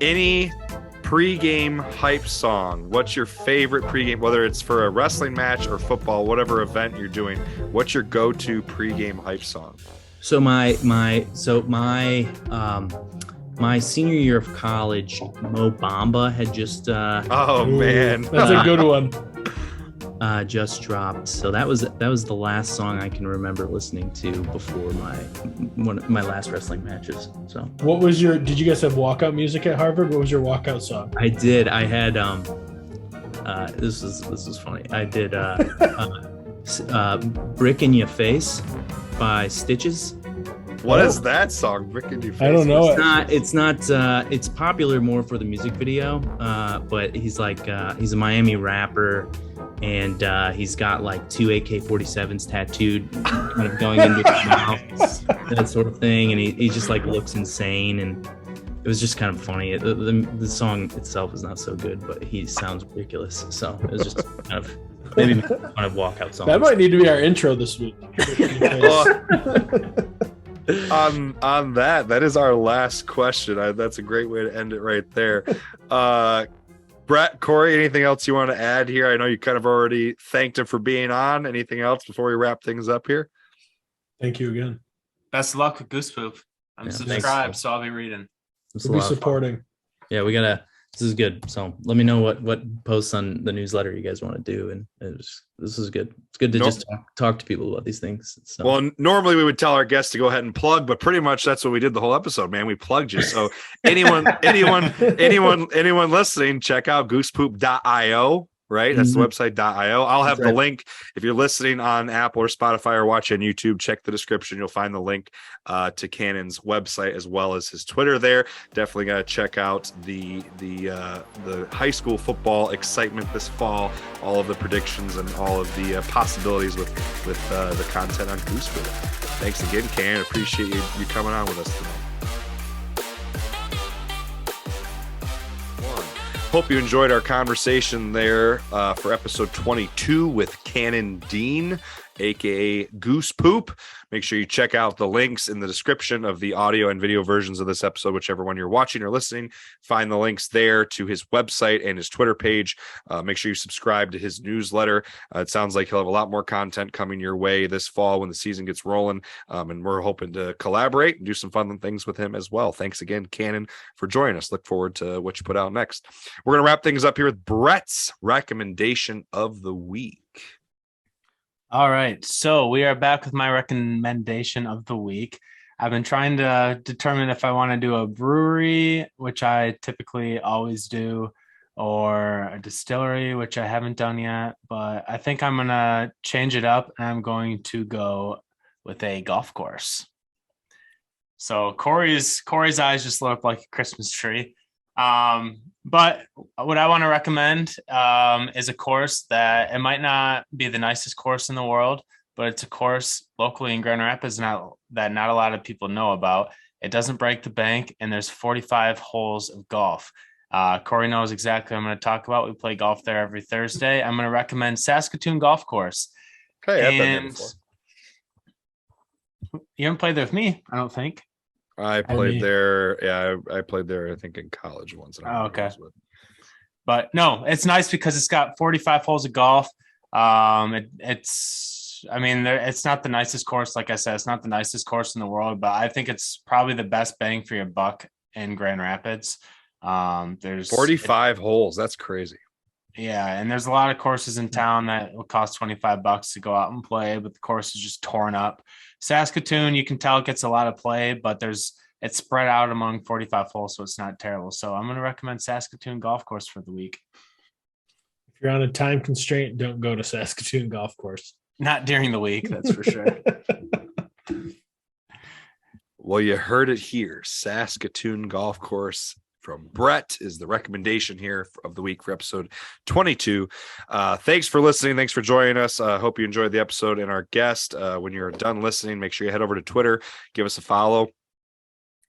Any pregame hype song? What's your favorite pregame? Whether it's for a wrestling match or football, whatever event you're doing, what's your go-to pregame hype song? So my senior year of college, Mo Bamba had just man, that's a good one. Just dropped. So that was the last song I can remember listening to before my last wrestling matches. So what was did you guys have walkout music at Harvard? What was your walkout song? I did. I had this is funny. I did Brick in Your Face by Stitches. What is that song? Brick in Your Face? I don't know. It's not it's popular more for the music video, but he's he's a Miami rapper, and he's got like 2 AK-47s tattooed kind of going into his mouth, that sort of thing, and he just like looks insane, and it was just kind of funny. The song itself is not so good, but he sounds ridiculous, so it was just kind of maybe kind of walkout song. That might need to be our intro this week. On that is our last question. That's a great way to end it right there. Brett, Kory, anything else you want to add here? I know you kind of already thanked him for being on. Anything else before we wrap things up here? Thank you again. Best of luck with Goosepoop. I'm subscribed, so I'll be reading. We'll be supporting. Yeah, we gotta this is good. So let me know what posts on the newsletter you guys want to do. And this is good. It's good to just talk to people about these things. So. Well, normally we would tell our guests to go ahead and plug, but pretty much that's what we did the whole episode, man. We plugged you. So anyone listening, check out goosepoop.io. Right. That's the website.io. I'll have the link. If you're listening on Apple or Spotify or watching on YouTube, check the description. You'll find the link to Kanon's website as well as his Twitter there. Definitely got to check out the high school football excitement this fall, all of the predictions and all of the possibilities with the content on Goosepoop. Thanks again, Kanon. Appreciate you coming on with us tonight. Hope you enjoyed our conversation there for episode 22 with Kanon Dean, aka Goosepoop. Make sure you check out the links in the description of the audio and video versions of this episode, whichever one you're watching or listening. Find the links there to his website and his Twitter page. Make sure you subscribe to his newsletter. It sounds like he'll have a lot more content coming your way this fall when the season gets rolling. And we're hoping to collaborate and do some fun things with him as well. Thanks again, Kanon, for joining us. Look forward to what you put out next. We're going to wrap things up here with Brett's recommendation of the week. All right, so we are back with my recommendation of the week. I've been trying to determine if I want to do a brewery, which I typically always do, or a distillery, which I haven't done yet, but I think I'm going to change it up and I'm going to go with a golf course. So Kory's eyes just lit up like a Christmas tree. But what I want to recommend is a course that it might not be the nicest course in the world, but it's a course locally in Grand Rapids that not a lot of people know about. It doesn't break the bank, and there's 45 holes of golf. Kory knows exactly what I'm going to talk about. We play golf there every Thursday. I'm going to recommend Saskatoon Golf Course. Okay, I've been there before. You haven't played there with me, I don't think. I played there. Yeah, I played there, I think, in college once. Oh, okay. But no, it's nice because it's got 45 holes of golf. It's not the nicest course. Like I said, it's not the nicest course in the world, but I think it's probably the best bang for your buck in Grand Rapids. There's 45 holes. That's crazy. Yeah. And there's a lot of courses in town that will cost $25 to go out and play, but the course is just torn up. Saskatoon, you can tell it gets a lot of play, but it's spread out among 45 holes, so it's not terrible. So I'm going to recommend Saskatoon Golf Course for the week. If you're on a time constraint, don't go to Saskatoon Golf Course. Not during the week, that's for sure. Well, you heard it here. Saskatoon Golf Course from Brett is the recommendation here of the week for episode 22. Thanks for listening. Thanks for joining us. Hope you enjoyed the episode and our guest. When you're done listening, make sure you head over to Twitter, give us a follow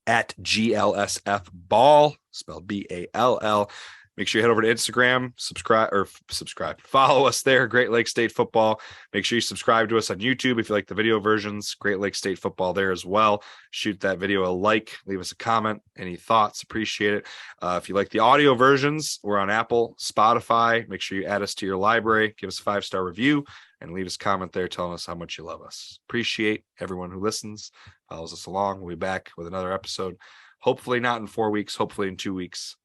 at GLSF Ball, spelled BALL. Make sure you head over to Instagram, subscribe, follow us there, Great Lakes State Football. Make sure you subscribe to us on YouTube if you like the video versions, Great Lakes State Football there as well. Shoot that video a like, leave us a comment, any thoughts, appreciate it. If you like the audio versions, we're on Apple, Spotify. Make sure you add us to your library, give us a 5-star review, and leave us a comment there telling us how much you love us. Appreciate everyone who listens, follows us along. We'll be back with another episode, hopefully not in 4 weeks, hopefully in 2 weeks.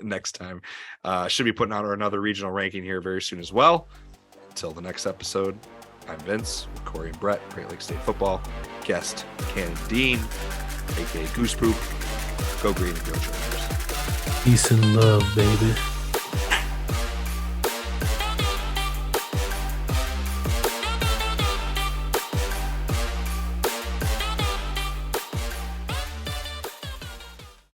Next time. Should be putting out another regional ranking here very soon as well. Until the next episode, I'm Vince with Kory and Brett, Great Lakes State Football. Guest Kanon Dean, aka Goosepoop. Go green and go Chargers. Peace and love, baby.